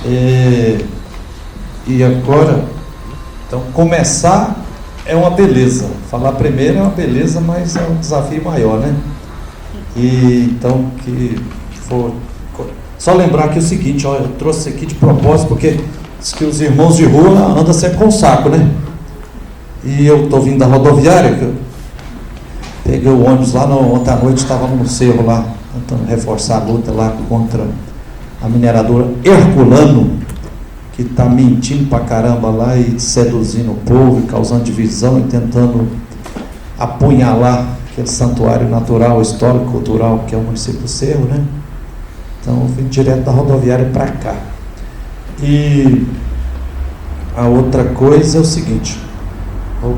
E agora, então, começar é uma beleza. Falar primeiro é uma beleza, mas é um desafio maior, né? E então, só lembrar aqui o seguinte, ó, eu trouxe aqui de propósito, porque diz que os irmãos de rua andam sempre com o saco, né? E eu estou vindo da rodoviária, que eu peguei o ônibus lá, ontem à noite estava no cerro lá, tentando reforçar a luta lá contra a mineradora Herculano, que está mentindo pra caramba lá e seduzindo o povo, e causando divisão e tentando apunhalar aquele santuário natural, histórico, cultural que é o município do Cerro, né? Então eu vim direto da rodoviária para cá. E a outra coisa é o seguinte, eu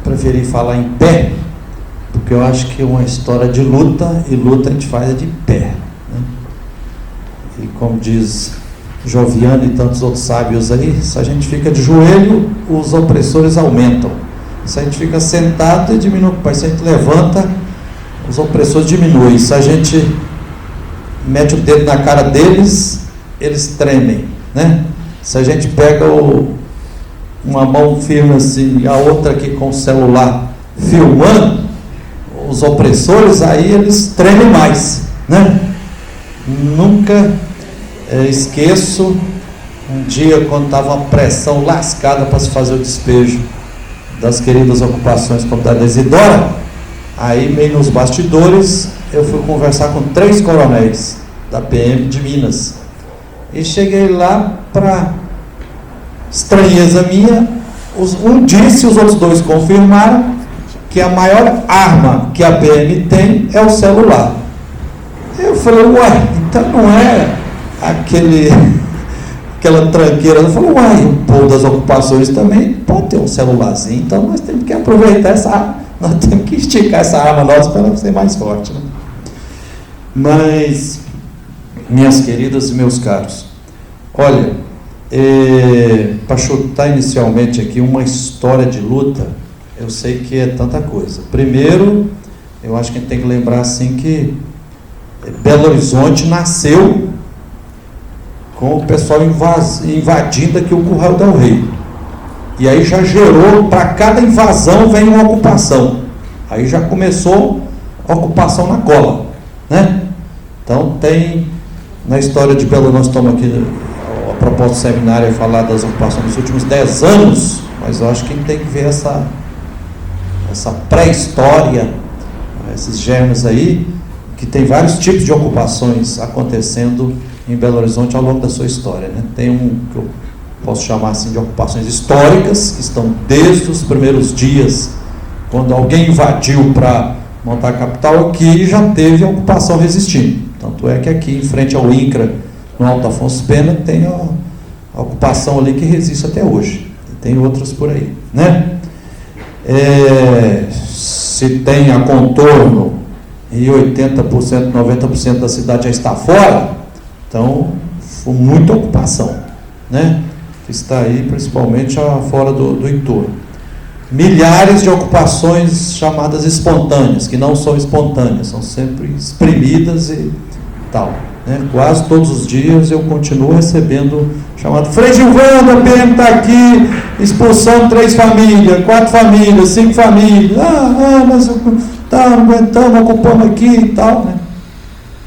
preferi falar em pé, porque eu acho que é uma história de luta, e luta a gente faz de pé, né? E como diz Joviano e tantos outros sábios aí, se a gente fica de joelho, os opressores aumentam. Se a gente fica sentado, diminui. Mas se a gente levanta, os opressores diminuem. Se a gente mete o dedo na cara deles, eles tremem, né? Se a gente pega uma mão firme assim, e a outra aqui com o celular filmando, os opressores, aí eles tremem mais, né? Nunca esqueço um dia quando estava uma pressão lascada para se fazer o despejo das queridas ocupações como da Isidora. Aí, meio nos bastidores, eu fui conversar com 3 coronéis da PM de Minas, e cheguei lá, para estranheza minha, um disse, os outros 2 confirmaram que a maior arma que a PM tem é o celular. Eu falei, uai, então não é aquela tranqueira. Eu falei, uai, o povo das ocupações também pode ter um celularzinho, então nós temos que aproveitar essa arma, nós temos que esticar essa arma nossa para ser mais forte, né? Mas, minhas queridas e meus caros, olha, para chutar inicialmente aqui uma história de luta, eu sei que é tanta coisa. Primeiro, eu acho que a gente tem que lembrar assim que Belo Horizonte nasceu com o pessoal invadindo aqui o Curral del Rei, e aí já gerou, para cada invasão vem uma ocupação, aí já começou a ocupação na cola, né? Então tem, na história de Belo, nós estamos aqui, a propósito do seminário, é falar das ocupações dos últimos 10 anos, mas eu acho que a gente tem que ver essa pré-história, esses germes aí, que tem vários tipos de ocupações acontecendo em Belo Horizonte ao longo da sua história, né? Tem um que eu posso chamar assim de ocupações históricas, que estão desde os primeiros dias, quando alguém invadiu para montar a capital, aqui já teve a ocupação resistindo. Tanto é que aqui, em frente ao INCRA, no Alto Afonso Pena, tem a ocupação ali que resiste até hoje. E tem outras por aí, né? Se tem a contorno e 80%, 90% da cidade já está fora, então foi muita ocupação, né? Que está aí principalmente fora do entorno. Milhares de ocupações chamadas espontâneas, que não são espontâneas, são sempre exprimidas e tal, né? Quase todos os dias eu continuo recebendo chamado Frei Gilvando, a PM está aqui, expulsando 3 famílias, 4 famílias, 5 famílias, nós aguentamos, ocupamos aqui e tal, né?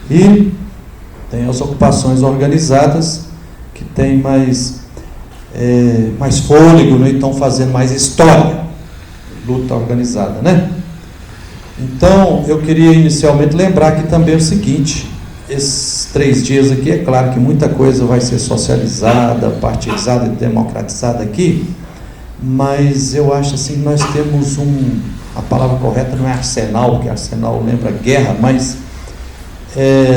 E tem as ocupações organizadas, que tem mais fôlego, né? Estão fazendo mais história, luta organizada, né? Então, eu queria inicialmente lembrar aqui também o seguinte: esses 3 dias aqui, é claro que muita coisa vai ser socializada, partidizada e democratizada aqui, mas eu acho assim, nós temos a palavra correta não é arsenal, porque arsenal lembra guerra, mas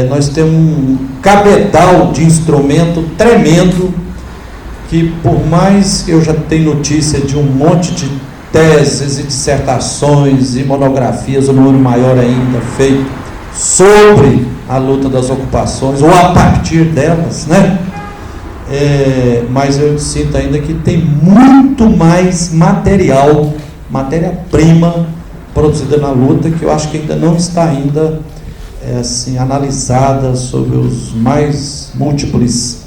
nós temos um cabedal de instrumento tremendo, que por mais que eu já tenha notícia de um monte de teses e dissertações e monografias, um número maior ainda feito sobre a luta das ocupações, ou a partir delas, né? Mas eu sinto ainda que tem muito mais matéria-prima produzida na luta, que eu acho que ainda não está assim, analisada sobre os mais múltiplos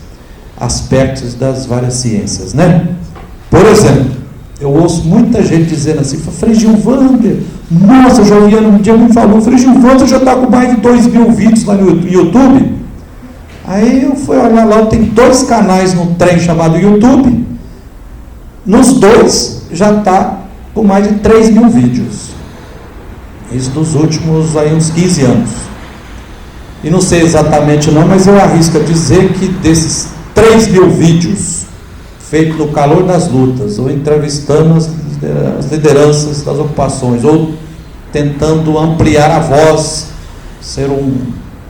aspectos das várias ciências, né? Por exemplo, eu ouço muita gente dizendo assim, Frei Gilvander, nossa, o Joviano um dia me falou, Frei Gilvander já está com mais de 2.000 vídeos lá no YouTube. Aí eu fui olhar lá, tem 2 canais no trem chamado YouTube, nos 2 já está com mais de 3.000 vídeos. Isso dos últimos aí, uns 15 anos. E não sei exatamente não, mas eu arrisco a dizer que desses 3.000 vídeos feitos no calor das lutas, ou entrevistando as lideranças das ocupações, ou tentando ampliar a voz, ser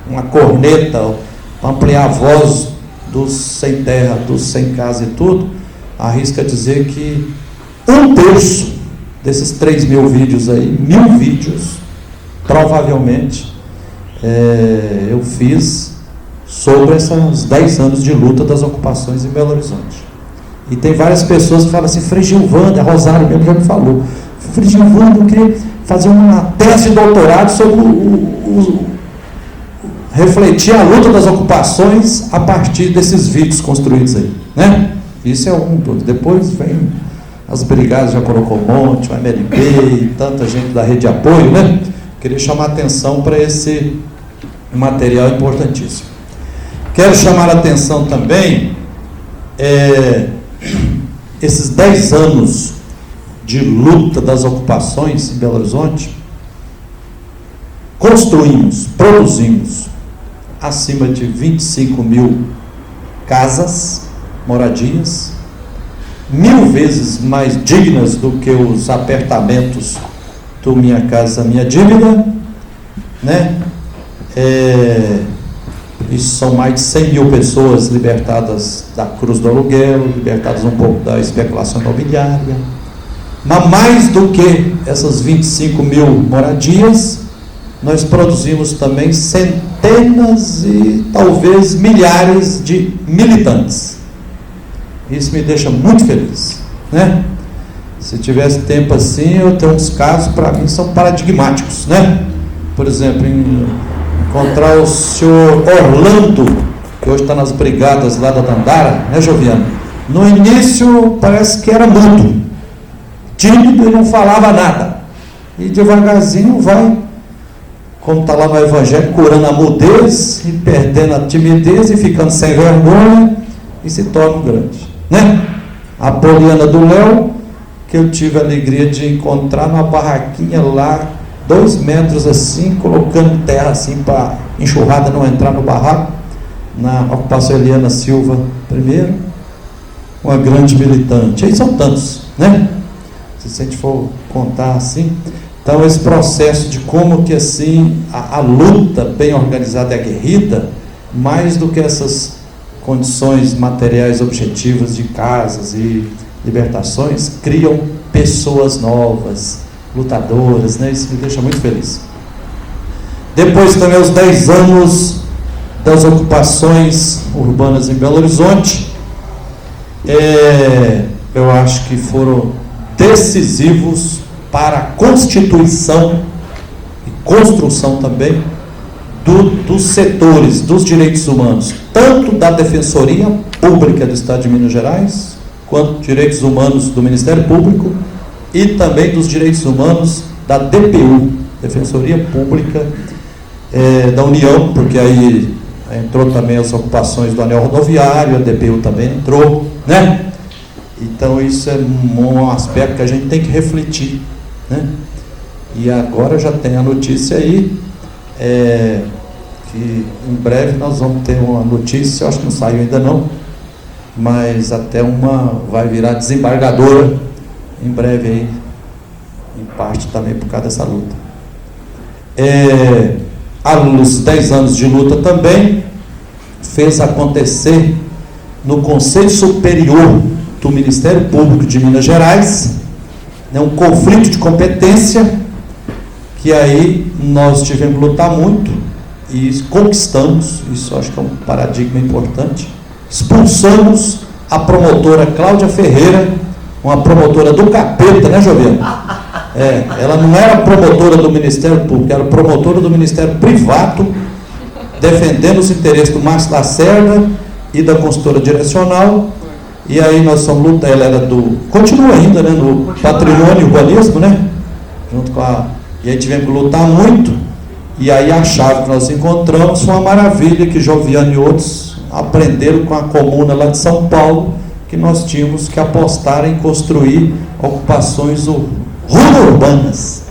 uma corneta, ampliar a voz dos sem terra, dos sem casa e tudo, arrisco a dizer que 1/3 desses 3.000 vídeos aí, 1.000 vídeos, provavelmente, eu fiz sobre esses 10 anos de luta das ocupações em Belo Horizonte. E tem várias pessoas que falam assim, Frei Gilvander, a Rosário mesmo já me falou, Frei Gilvander, eu queria fazer uma tese de doutorado sobre refletir a luta das ocupações a partir desses vídeos construídos aí, né? Isso é um todo. Depois vem as brigadas de Jacorocomonte, o MLB e tanta gente da rede de apoio, né? Queria chamar a atenção para esse material importantíssimo. Quero chamar a atenção também, esses 10 anos de luta das ocupações em Belo Horizonte, construímos, produzimos acima de 25.000 casas, moradias, 1.000 vezes mais dignas do que os apertamentos do Minha Casa Minha Dívida, né? Isso são mais de 100.000 pessoas libertadas da cruz do aluguel, libertadas um pouco da especulação imobiliária. Mas mais do que essas 25.000 moradias, nós produzimos também centenas e talvez milhares de militantes. Isso me deixa muito feliz, né? Se tivesse tempo assim, eu tenho uns casos, para mim, são paradigmáticos, né? Por exemplo, encontrar o senhor Orlando, que hoje está nas brigadas lá da Dandara, né, Joviano? No início, parece que era mudo, tímido e não falava nada. E devagarzinho vai, como está lá no Evangelho, curando a mudez e perdendo a timidez e ficando sem vergonha e se torna grande, né? A Poliana do Léo, que eu tive a alegria de encontrar numa barraquinha lá, 2 metros assim, colocando terra assim para enxurrada não entrar no barraco, na ocupação Eliana Silva primeiro, uma grande militante. Aí são tantos, né? Se a gente for contar assim. Então, esse processo de como que assim a luta bem organizada e aguerrida, mais do que essas condições materiais objetivas de casas e libertações, criam pessoas novas, lutadoras, né? Isso me deixa muito feliz. Depois também os 10 anos das ocupações urbanas em Belo Horizonte, eu acho que foram decisivos para a constituição e construção também dos setores dos direitos humanos, tanto da Defensoria Pública do Estado de Minas Gerais, quanto direitos humanos do Ministério Público e também dos direitos humanos da DPU, Defensoria Pública da União, porque aí entrou também as ocupações do anel rodoviário, a DPU também entrou, né? Então isso é um aspecto que a gente tem que refletir, né? E agora já tem a notícia aí, que em breve nós vamos ter uma notícia, eu acho que não saiu ainda não, mas até vai virar desembargadora em breve aí, em parte também por causa dessa luta. Os 10 anos de luta também fez acontecer no Conselho Superior do Ministério Público de Minas Gerais, né, um conflito de competência, que aí nós tivemos que lutar muito e conquistamos, isso acho que é um paradigma importante, expulsamos a promotora Cláudia Ferreira, uma promotora do capeta, né, Joviano? Ela não era promotora do Ministério Público, era promotora do Ministério Privado, defendendo os interesses do Márcio Lacerda e da consultora direcional, e aí nós fomos lutar, ela era continua ainda, né, no patrimônio e urbanismo, né, junto com e aí tivemos que lutar muito, e aí a chave que nós encontramos foi uma maravilha que Joviano e outros aprenderam com a comuna lá de São Paulo, que nós tínhamos que apostar em construir ocupações urbanas,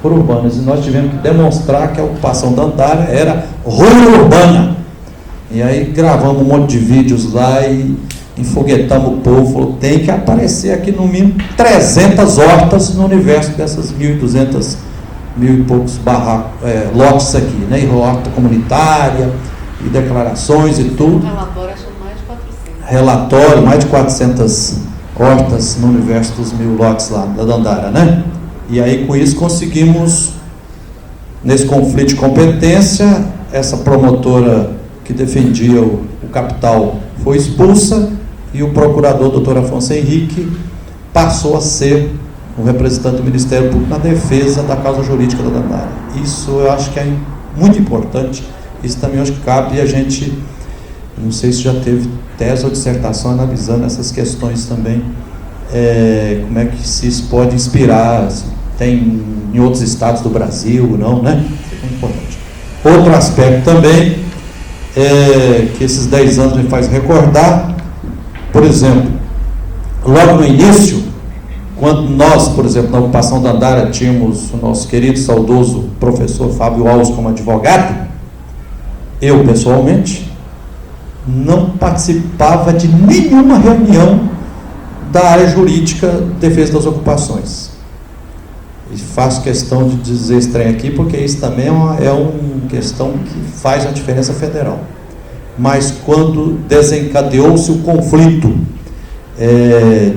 e nós tivemos que demonstrar que a ocupação da Andara era urbana. E aí gravamos um monte de vídeos lá e enfoguetamos o povo, falou, tem que aparecer aqui no mínimo 300 hortas no universo dessas 1.200, mil e poucos lotes aqui, né? E horta comunitária, e declarações e tudo. Relatório, acho mais de 400. Relatório, mais de 400 hortas no universo dos 1.000 lotes lá da Dandara, né? E aí com isso conseguimos, nesse conflito de competência, essa promotora que defendia o capital foi expulsa e o procurador, doutor Afonso Henrique, passou a ser o representante do Ministério Público na defesa da causa jurídica da Dandara. Isso eu acho que é muito importante, isso também acho que cabe, e a gente, não sei se já teve tese ou dissertação analisando essas questões também, como é que se isso pode inspirar, assim, tem em outros estados do Brasil, não, né? É muito importante. Outro aspecto também, que esses 10 anos me faz recordar, por exemplo, logo no início, quando nós, por exemplo, na ocupação da Andara, tínhamos o nosso querido, saudoso professor Fábio Alves como advogado, eu, pessoalmente, não participava de nenhuma reunião da área jurídica de defesa das ocupações. E faço questão de dizer esse trem aqui, porque isso também é uma questão que faz a diferença federal. Mas quando desencadeou-se o conflito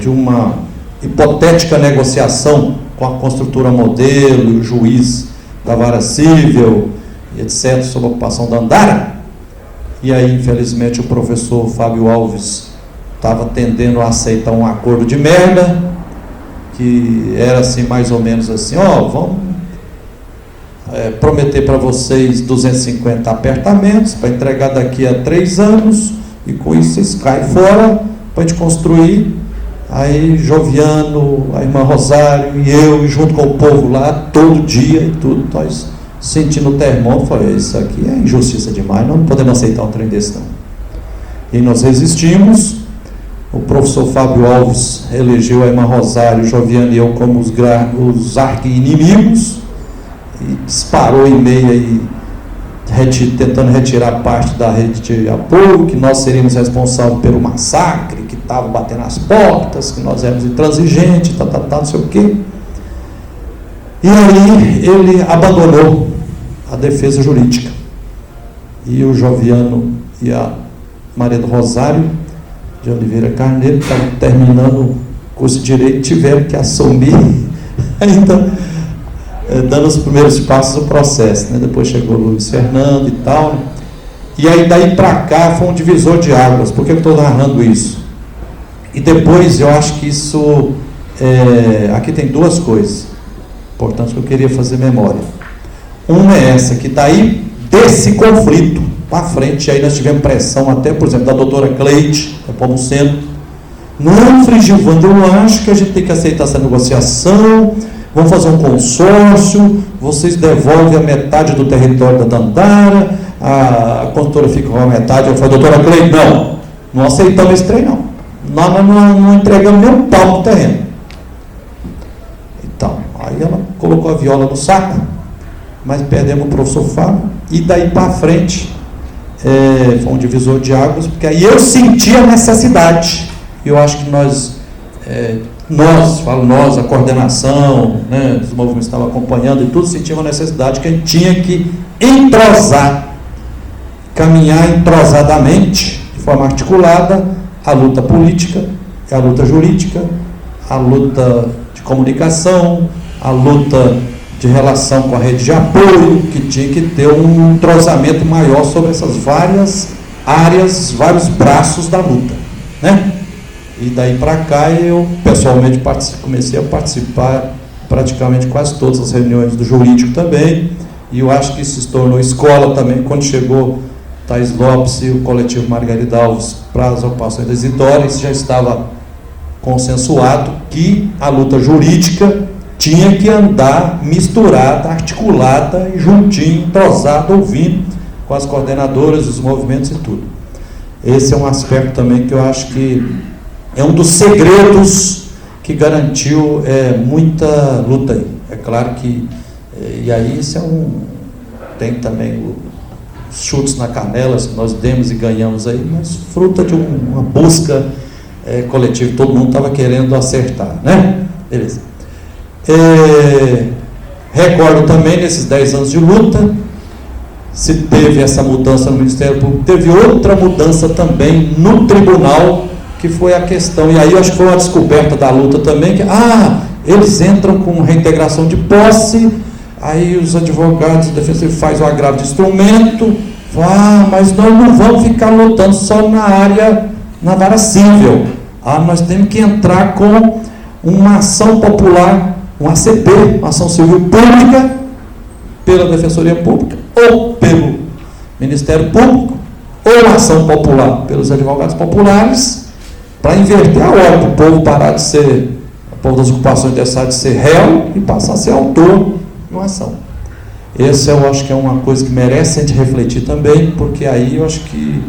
de uma hipotética negociação com a construtora modelo e o juiz da vara civil, etc., sobre a ocupação da Andara, e aí, infelizmente, o professor Fábio Alves estava tendendo a aceitar um acordo de merda, que era assim, mais ou menos assim, vamos prometer para vocês 250 apartamentos para entregar daqui a 3 anos, e com isso vocês caem fora para a gente construir. Aí Joviano, a irmã Rosário e eu, junto com o povo lá, todo dia e tudo, nós sentindo o termômetro, falei, isso aqui é injustiça demais, não podemos aceitar um trem desse não. E nós resistimos. O professor Fábio Alves elegeu a irmã Rosário, Joviano e eu como os arqui-inimigos, e disparou e-mail aí, tentando retirar parte da rede de apoio, que nós seríamos responsáveis pelo massacre, que estava batendo as portas, que nós éramos intransigentes, não sei o quê. E aí ele abandonou a defesa jurídica. E o Joviano e a Maria do Rosário de Oliveira Carneiro estavam terminando o curso de Direito, tiveram que assumir ainda, dando os primeiros passos do processo, né? Depois chegou o Luiz Fernando e tal, né? E aí daí para cá foi um divisor de águas. Por que eu estou narrando isso? E depois eu acho que isso aqui tem 2 coisas importantes que eu queria fazer memória. Uma é essa, que daí desse conflito para frente, aí nós tivemos pressão até, por exemplo, da doutora Cleide, da Pomuceno. Não, Frigilvando, eu acho que a gente tem que aceitar essa negociação, vamos fazer um consórcio, vocês devolvem a metade do território da Dandara, a condutora fica com a metade. Eu falei, doutora Cleide, não aceitamos esse trem, não. Nós não entregamos nem um pau no terreno. Então, aí ela colocou a viola no saco, mas perdemos o professor Fábio, e daí para frente, foi um divisor de águas, porque aí eu senti a necessidade, eu acho que nós, a coordenação, né, dos movimentos que estavam acompanhando e tudo, sentimos a necessidade que a gente tinha que caminhar entrosadamente, de forma articulada, a luta política, a luta jurídica, a luta de comunicação, a luta de relação com a rede de apoio, que tinha que ter um entrosamento maior sobre essas várias áreas, vários braços da luta, né? E daí para cá eu pessoalmente comecei a participar praticamente quase todas as reuniões do jurídico também, e eu acho que isso se tornou escola também quando chegou Thais Lopes e o coletivo Margarida Alves para as ocupações da Isidora, isso já estava consensuado que a luta jurídica tinha que andar misturada, articulada, juntinho, entrosada, ouvindo com as coordenadoras, os movimentos e tudo. Esse é um aspecto também que eu acho que é um dos segredos que garantiu muita luta aí. É claro que, e aí isso tem também os chutes na canela, que nós demos e ganhamos aí, mas fruta de uma busca coletiva, todo mundo estava querendo acertar, né? Beleza. Recordo também, nesses 10 anos de luta, se teve essa mudança no Ministério Público, teve outra mudança também no tribunal, que foi a questão, e aí eu acho que foi uma descoberta da luta também, que eles entram com reintegração de posse, aí os advogados, o defensor faz o agravo de instrumento, mas nós não vamos ficar lutando só na vara civil, nós temos que entrar com uma ação popular, um ACP, uma ação civil pública, pela Defensoria Pública, ou pelo Ministério Público, ou ação popular pelos advogados populares, para inverter a ordem, o povo parar de ser, o povo das ocupações deixar de ser réu e passar a ser autor de uma ação. Esse eu acho que é uma coisa que merece a gente refletir também, porque aí eu acho que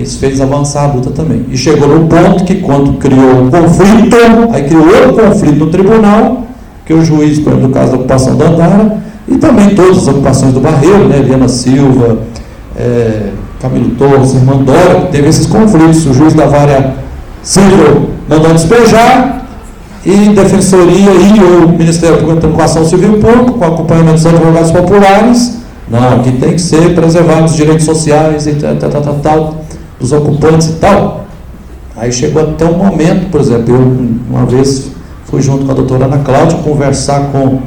isso fez avançar a luta também. E chegou no ponto que quando criou um conflito, aí criou outro conflito no tribunal, que o juiz, por exemplo, no caso da ocupação da Andara, e também todas as ocupações do Barreiro, né, Eliana Silva, Camilo Torres, Irmã Dora, teve esses conflitos, o juiz da vara civil mandou despejar, e Defensoria e o Ministério Público com ação civil pública, com acompanhamento dos advogados populares, não, aqui tem que ser preservados os direitos sociais e tal, dos ocupantes e tal. Aí chegou até um momento, por exemplo, eu uma vez fui junto com a doutora Ana Cláudia conversar com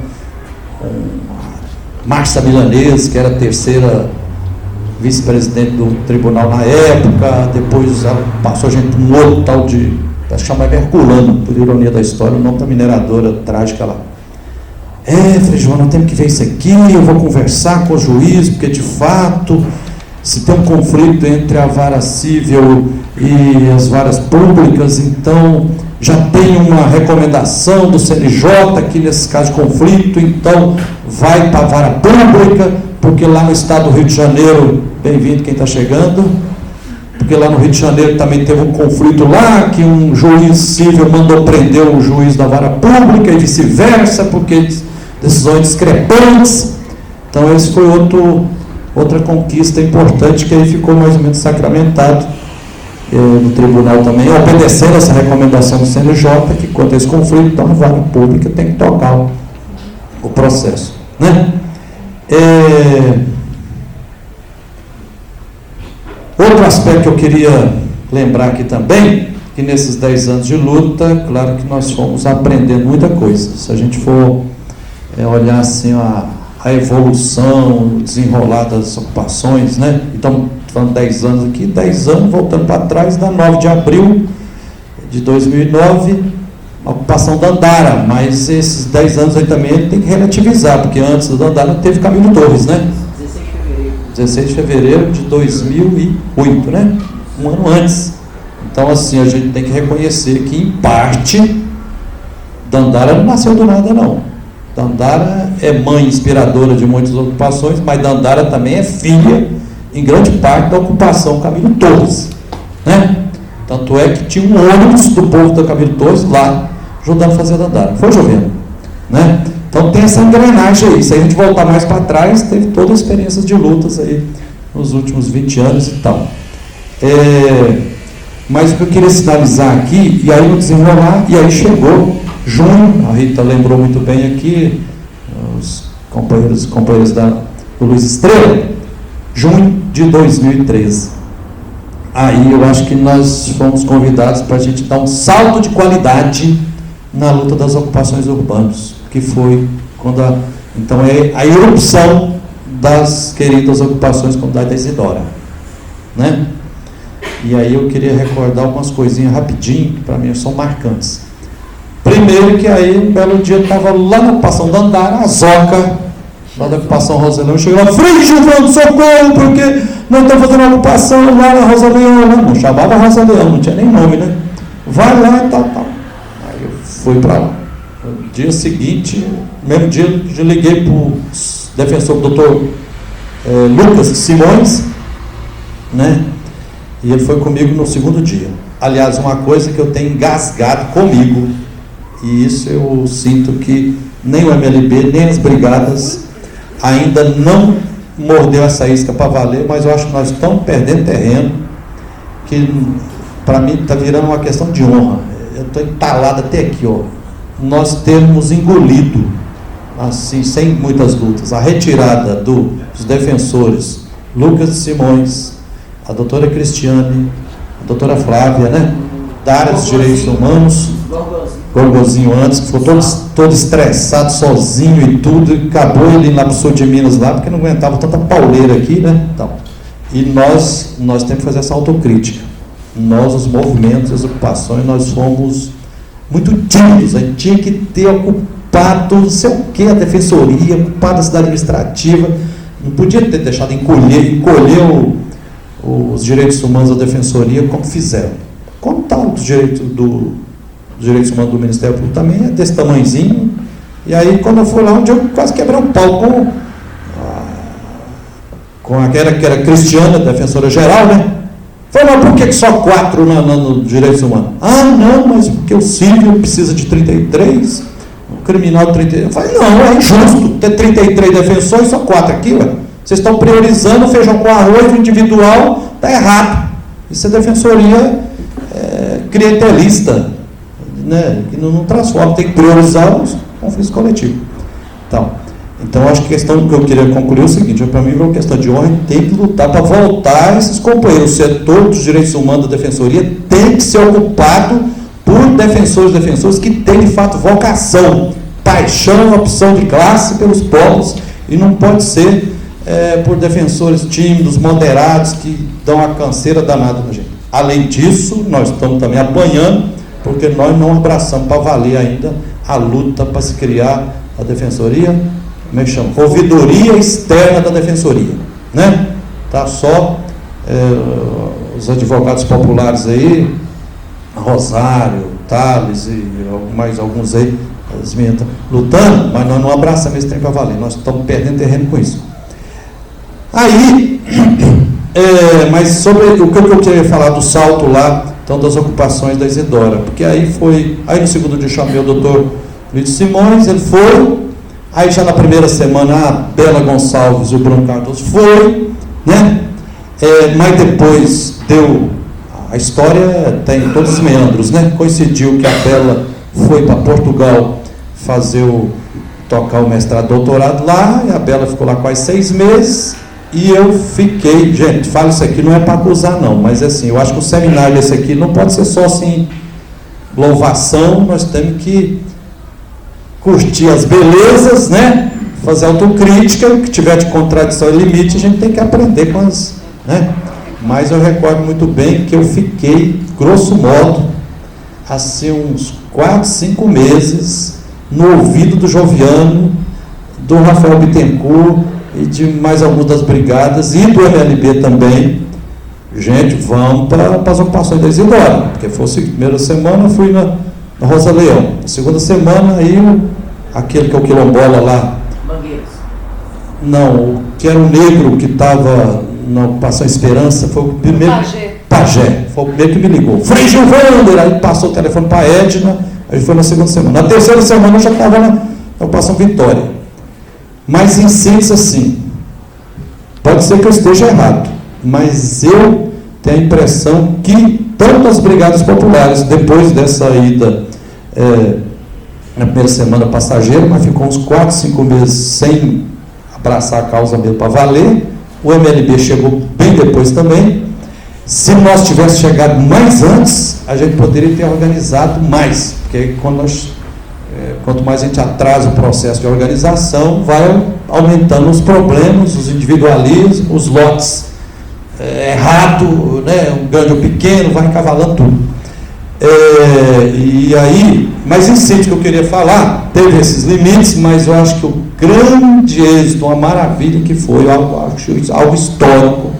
Márcia Milanês, que era a terceira vice-presidente do tribunal na época, depois ela passou a gente para um outro tal de, acho que chamava Herculano, por ironia da história, o nome da mineradora trágica lá. Frei João, nós temos que ver isso aqui, eu vou conversar com o juiz, porque de fato, se tem um conflito entre a vara civil e as varas públicas, então já tem uma recomendação do CNJ que nesse caso de conflito, então vai para a vara pública, porque lá no estado do Rio de Janeiro, bem-vindo quem está chegando, porque lá no Rio de Janeiro também teve um conflito lá, que um juiz civil mandou prender o juiz da vara pública e vice-versa, porque decisões discrepantes. Então esse foi outra conquista importante, que aí ficou mais ou menos sacramentado no tribunal também, obedecendo essa recomendação do CNJ, que quanto a esse conflito, então a vara pública tem que tocar o processo, né? Outro aspecto que eu queria lembrar aqui também, que nesses 10 anos de luta, claro que nós fomos aprendendo muita coisa. Se a gente for olhar assim a evolução, o desenrolar das ocupações, né? Então, falando 10 anos aqui, 10 anos, voltando para trás, da 9 de abril de 2009, a ocupação da Andara, mas esses 10 anos aí também tem que relativizar, porque antes da Andara teve Camilo Torres, né? 16 de fevereiro de 2008, né? Um ano antes. Então, assim, a gente tem que reconhecer que, em parte, Dandara não nasceu do nada, não. Dandara é mãe inspiradora de muitas ocupações, mas Dandara também é filha, em grande parte, da ocupação Camilo Torres, né? Tanto é que tinha um ônibus do povo da Camilo Torres lá, ajudando a fazer a Dandara. Foi chovendo, né? Então tem essa engrenagem aí. Se a gente voltar mais para trás, teve todas as experiências de lutas aí nos últimos 20 anos e tal. Mas o que eu queria sinalizar aqui, e aí no desenrolar, e aí chegou junho, a Rita lembrou muito bem aqui, os companheiros do Luiz Estrela, junho de 2013. Aí eu acho que nós fomos convidados para a gente dar um salto de qualidade na luta das ocupações urbanas, que foi quando a erupção das queridas ocupações comunidade da Isidora, né? E aí eu queria recordar algumas coisinhas rapidinho, que para mim são marcantes. Primeiro que aí, um belo dia, eu estava lá na ocupação da Andara, a Zoca, lá da ocupação Rosa Leão, chegou lá, Frei Gilvão, socorro, porque nós estamos fazendo uma ocupação lá na Rosa Leão, não chamava Rosa Leão, não tinha nem nome, né? Vai lá e tal. Aí eu fui para lá. No dia seguinte, no mesmo dia, eu liguei para o defensor, o doutor Lucas Simões, né? E ele foi comigo no segundo dia. Aliás, uma coisa que eu tenho engasgado comigo, e isso eu sinto que nem o MLB, nem as brigadas ainda não mordeu essa isca para valer, mas eu acho que nós estamos perdendo terreno, que para mim está virando uma questão de honra. Eu estou entalado até aqui, ó. Nós temos engolido, assim, sem muitas lutas, a retirada dos defensores Lucas Simões, a doutora Cristiane, a doutora Flávia, né? Da área dos direitos humanos, Gorgozinho antes, que ficou todo estressado, sozinho e tudo, e acabou ele indo lá para o sul de Minas lá, porque não aguentava tanta pauleira aqui, né? Então, e nós temos que fazer essa autocrítica. Nós, os movimentos, as ocupações, nós fomos muito tímidos. A gente tinha que ter ocupado não sei o que, a defensoria, ocupado a cidade administrativa, não podia ter deixado encolher os direitos humanos da defensoria como fizeram. Como está os direitos humanos do Ministério Público também, é desse tamanhozinho. E aí, quando eu fui lá, um dia eu quase quebrei um pau com aquela que era Cristiana, defensora geral, né? Falei, mas por que só 4 no direitos humanos? Ah, não, mas porque o civil precisa de 33, o criminal de 33. Eu falei, não, é injusto ter 33 defensores e só 4 aqui, ué. Vocês estão priorizando feijão com arroz, o individual, está errado. Isso é defensoria clientelista, né? Que não transforma, tem que priorizar os conflitos coletivos. Então, acho que a questão que eu queria concluir é o seguinte: para mim é uma questão de honra, tem que lutar para voltar esses companheiros. O setor dos direitos humanos da defensoria tem que ser ocupado por defensores que têm de fato vocação, paixão, opção de classe pelos povos, e não pode ser por defensores tímidos, moderados, que dão a canseira danada na gente. Além disso, nós estamos também apanhando, porque nós não abraçamos para valer ainda a luta para se criar a defensoria, como é que chama? Ouvidoria externa da defensoria, né? Tá só os advogados populares aí, Rosário, Thales e mais alguns aí, as minhas lutando, mas nós não abraçamos esse tempo para valer, nós estamos perdendo terreno com isso. Aí, mas sobre o que eu queria falar do salto lá, então, das ocupações da Isidora, porque aí no segundo dia eu chamei o doutor Luiz Simões, ele foi, aí já na primeira semana a Bela Gonçalves e o Bruno Cardoso foi, né? Mas depois a história tem todos os meandros, né? Coincidiu que a Bela foi para Portugal tocar o mestrado, doutorado lá, e a Bela ficou lá quase 6 meses, e eu fiquei, gente, falo isso aqui não é para acusar não, mas assim, eu acho que o seminário desse aqui não pode ser só assim, louvação, nós temos que curtir as belezas, né? Fazer autocrítica, o que tiver de contradição e limite, a gente tem que aprender com as, né? Mas eu recordo muito bem que eu fiquei, grosso modo, assim, uns 4, 5 meses, no ouvido do Joviano, do Rafael Bittencourt, e de mais algumas das brigadas, e do MLB também. Gente, vamos para as ocupações da Isidora, porque fosse a primeira semana eu fui na Rosa Leão, a segunda semana aí aquele que é o quilombola lá, Mangueiras. não, o que era o negro que estava na ocupação Esperança, foi o primeiro, Pajé, foi o primeiro que me ligou, Frei Gilvander, aí passou o telefone para a Edna, aí foi na segunda semana, na terceira semana eu já estava na ocupação Vitória. Mas em síntese assim, pode ser que eu esteja errado, mas eu tenho a impressão que tanto as brigadas populares, depois dessa ida na primeira semana passageira, mas ficou uns 4, 5 meses sem abraçar a causa mesmo para valer, o MLB chegou bem depois também. Se nós tivéssemos chegado mais antes, a gente poderia ter organizado mais, porque quanto mais a gente atrasa o processo de organização, vai aumentando os problemas, os individualismos, os lotes errados, né, um grande ou pequeno, vai encavalando tudo. E aí, mas em síntese que eu queria falar, teve esses limites, mas eu acho que o grande êxito, uma maravilha que foi, algo histórico,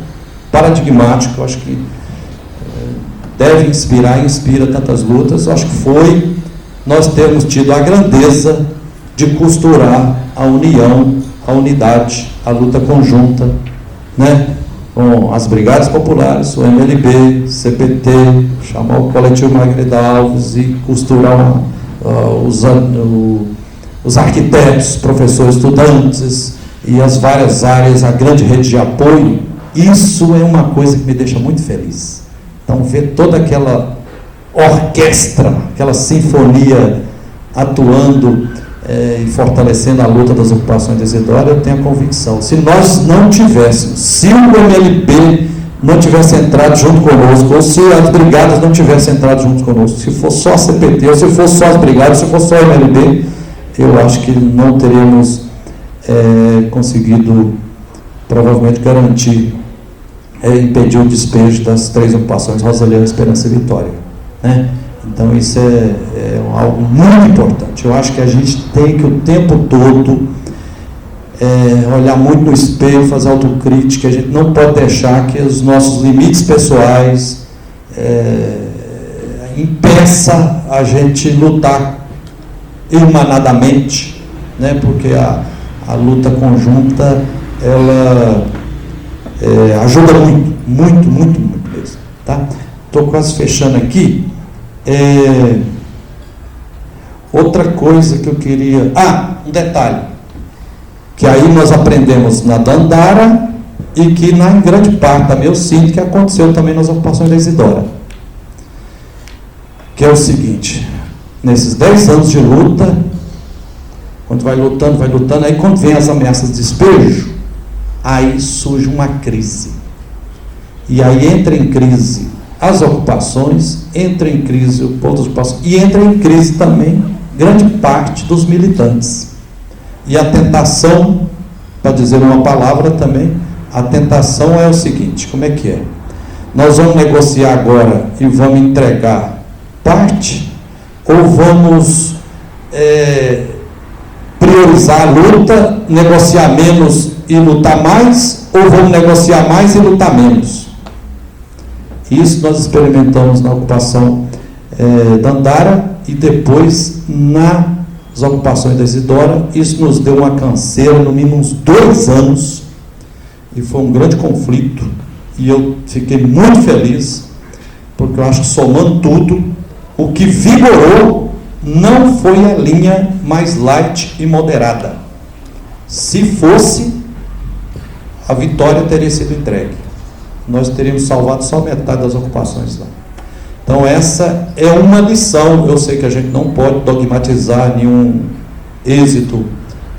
paradigmático, eu acho que deve inspirar e inspira tantas lutas. Eu acho que foi nós termos tido a grandeza de costurar a união, a unidade, a luta conjunta, né? Com as Brigadas Populares, o MLB, CPT, chamar o Coletivo Margarida Alves e costurar os arquitetos, professores, estudantes e as várias áreas, a grande rede de apoio. Isso é uma coisa que me deixa muito feliz. Então, ver toda aquela orquestra, aquela sinfonia atuando e fortalecendo a luta das ocupações da Isidora, eu tenho a convicção. Se nós não tivéssemos, se o MLB não tivesse entrado junto conosco, ou se as brigadas não tivessem entrado junto conosco, se fosse só a CPT, ou se fosse só as brigadas, se fosse só o MLB, eu acho que não teríamos conseguido, provavelmente, garantir, impedir o despejo das 3 ocupações, Rosalina, Esperança e Vitória, né? Então, isso é algo muito importante. Eu acho que a gente tem que, o tempo todo, olhar muito no espelho, fazer autocrítica. A gente não pode deixar que os nossos limites pessoais impeça a gente lutar irmanadamente, né? Porque a luta conjunta, ela ajuda muito, muito, muito, muito mesmo, tá? Estou quase fechando aqui. Outra coisa que eu queria... um detalhe, que aí nós aprendemos na Dandara e que na grande parte também eu sinto que aconteceu também nas ocupações da Isidora, que é o seguinte: nesses 10 anos de luta, quando vai lutando, aí quando vem as ameaças de despejo, aí surge uma crise, e aí entra em crise as ocupações, entra em crise o povo das ocupações, e entra em crise também grande parte dos militantes. E a tentação, para dizer uma palavra também, a tentação é o seguinte: como é que é? Nós vamos negociar agora e vamos entregar parte, ou vamos priorizar a luta, negociar menos e lutar mais, ou vamos negociar mais e lutar menos? Isso nós experimentamos na ocupação da Andara e depois nas ocupações da Isidora. Isso nos deu uma canseira, no mínimo uns 2 anos, e foi um grande conflito, e eu fiquei muito feliz, porque eu acho que, somando tudo, o que vigorou não foi a linha mais light e moderada. Se fosse, a vitória teria sido entregue. Nós teríamos salvado só metade das ocupações lá. Então, essa é uma lição. Eu sei que a gente não pode dogmatizar nenhum êxito,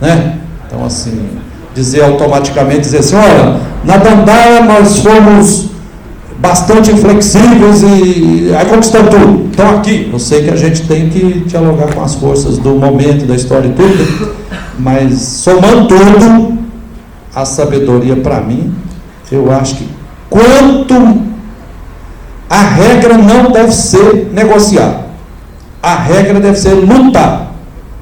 né? Então, assim, dizer assim, olha, na Dandara nós fomos bastante inflexíveis e aí conquistamos tudo. Então, aqui, eu sei que a gente tem que dialogar com as forças do momento, da história e tudo, mas, somando tudo, a sabedoria, para mim, eu acho que a regra não deve ser negociar, a regra deve ser lutar,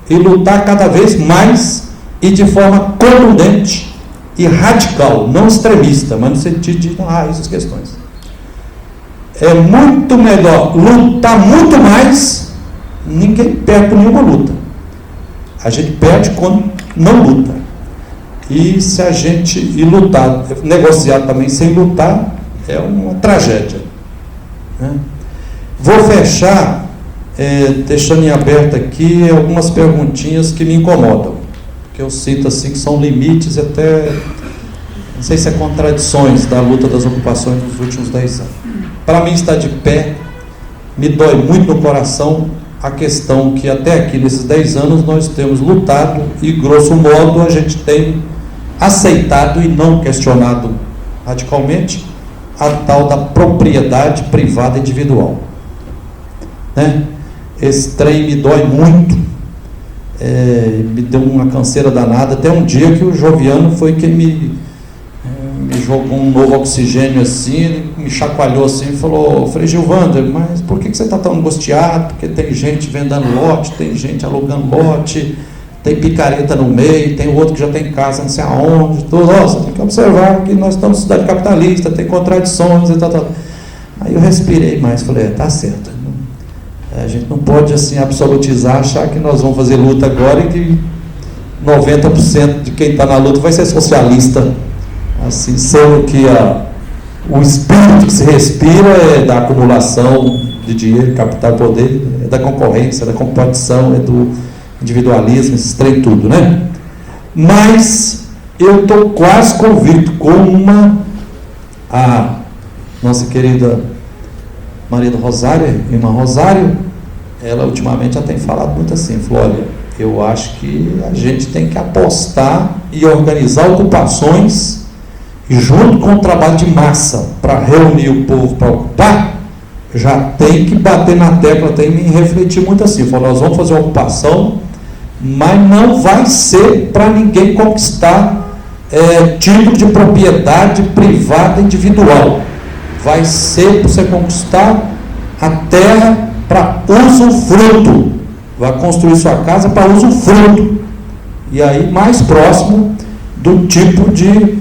e lutar cada vez mais e de forma contundente e radical, não extremista, mas no sentido de essas questões. É muito melhor lutar muito mais. Ninguém perde por nenhuma luta, a gente perde quando não luta. E se a gente lutar, negociar também sem lutar, é uma tragédia, né? Vou fechar deixando em aberto aqui algumas perguntinhas que me incomodam, que eu sinto assim que são limites, até não sei se é contradições da luta das ocupações nos últimos 10 anos. Para mim, está de pé, me dói muito no coração a questão que até aqui, nesses 10 anos, nós temos lutado e, grosso modo, a gente tem aceitado e não questionado radicalmente a tal da propriedade privada individual, né? Esse trem me dói muito, me deu uma canseira danada, até um dia que o Joviano foi quem me jogou um novo oxigênio assim, ele me chacoalhou assim e falou: Frei Gilvander, mas por que você está tão angustiado? Porque tem gente vendendo lote, tem gente alugando lote, tem picareta no meio, tem outro que já tem casa não sei aonde, tudo. Nossa, tem que observar que nós estamos em cidade capitalista, tem contradições e tal. Aí eu respirei mais, falei, tá certo. A gente não pode assim absolutizar, achar que nós vamos fazer luta agora e que 90% de quem está na luta vai ser socialista, assim, sendo que o espírito que se respira é da acumulação de dinheiro, capital, poder, é da concorrência, é da competição, é do individualismo, esse trem tudo, né? Mas eu estou quase convicto, como a nossa querida Maria do Rosário, irmã Rosário, ela ultimamente já tem falado muito assim, falou, olha, eu acho que a gente tem que apostar e organizar ocupações e junto com o trabalho de massa para reunir o povo para ocupar, já tem que bater na tecla, tem que me refletir muito assim, falou, nós vamos fazer uma ocupação, mas não vai ser para ninguém conquistar título de propriedade privada individual, vai ser para você conquistar a terra para usufruto, vai construir sua casa para usufruto, e aí mais próximo do tipo de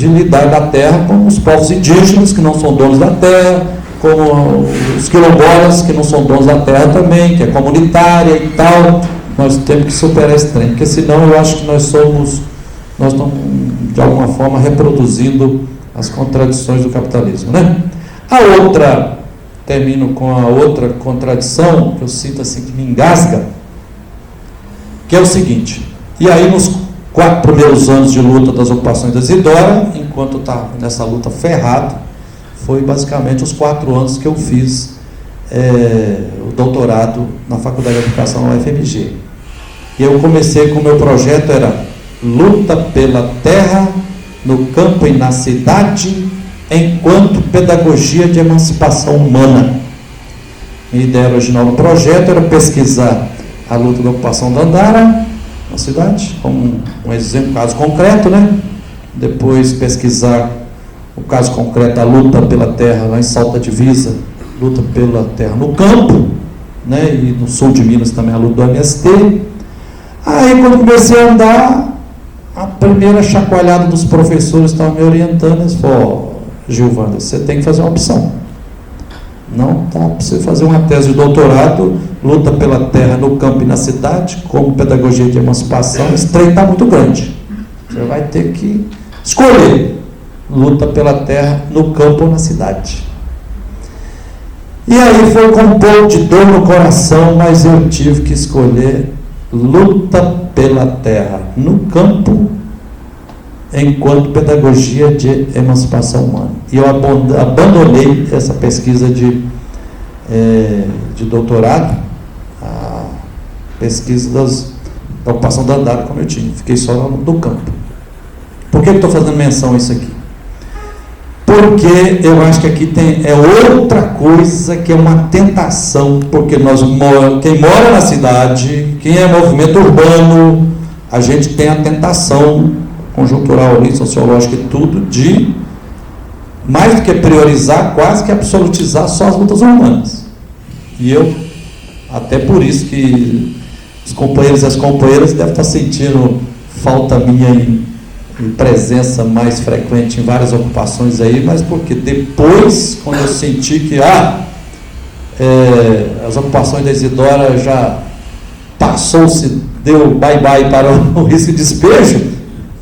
lidar da terra com os povos indígenas que não são donos da terra, como os quilombolas que não são donos da terra também, que é comunitária e tal. Nós temos que superar esse trem, porque senão eu acho que nós estamos de alguma forma reproduzindo as contradições do capitalismo, né? Termino com a outra contradição, que eu sinto assim que me engasga, que é o seguinte, e aí nos 4 primeiros anos de luta das ocupações da Isidora, enquanto eu estava nessa luta ferrada, foi basicamente os 4 anos que eu fiz o doutorado na Faculdade de Educação na UFMG. E eu comecei com o meu projeto, era luta pela terra, no campo e na cidade, enquanto pedagogia de emancipação humana. Minha ideia original do projeto era pesquisar a luta da ocupação da Andara, na cidade, como um exemplo, caso concreto, né? Depois pesquisar o caso concreto da luta pela terra lá em Salto da Divisa, luta pela terra no campo, né? E no sul de Minas também a luta do MST. Aí quando comecei a andar, a primeira chacoalhada dos professores estavam me orientando, eles falaram, Gilvanda, você tem que fazer uma opção. Não dá para você fazer uma tese de doutorado, luta pela terra no campo e na cidade, como pedagogia de emancipação, esse trem está muito grande. Você vai ter que escolher luta pela terra no campo ou na cidade. E aí foi com um pouco de dor no coração, mas eu tive que escolher luta pela terra no campo enquanto pedagogia de emancipação humana. E eu abandonei essa pesquisa de doutorado, a pesquisa da ocupação da Andara, como eu tinha, fiquei só no campo. Por que eu estou fazendo menção a isso aqui? Porque eu acho que aqui é outra coisa que é uma tentação, porque quem mora na cidade, quem é movimento urbano, a gente tem a tentação conjuntural ali, sociológica e tudo, de mais do que priorizar, quase que absolutizar só as lutas urbanas. E eu, até por isso que os companheiros e as companheiras devem estar sentindo falta minha em presença mais frequente em várias ocupações aí, mas porque depois, quando eu senti que as ocupações da Isidora já passou-se, deu bye-bye para o risco de despejo,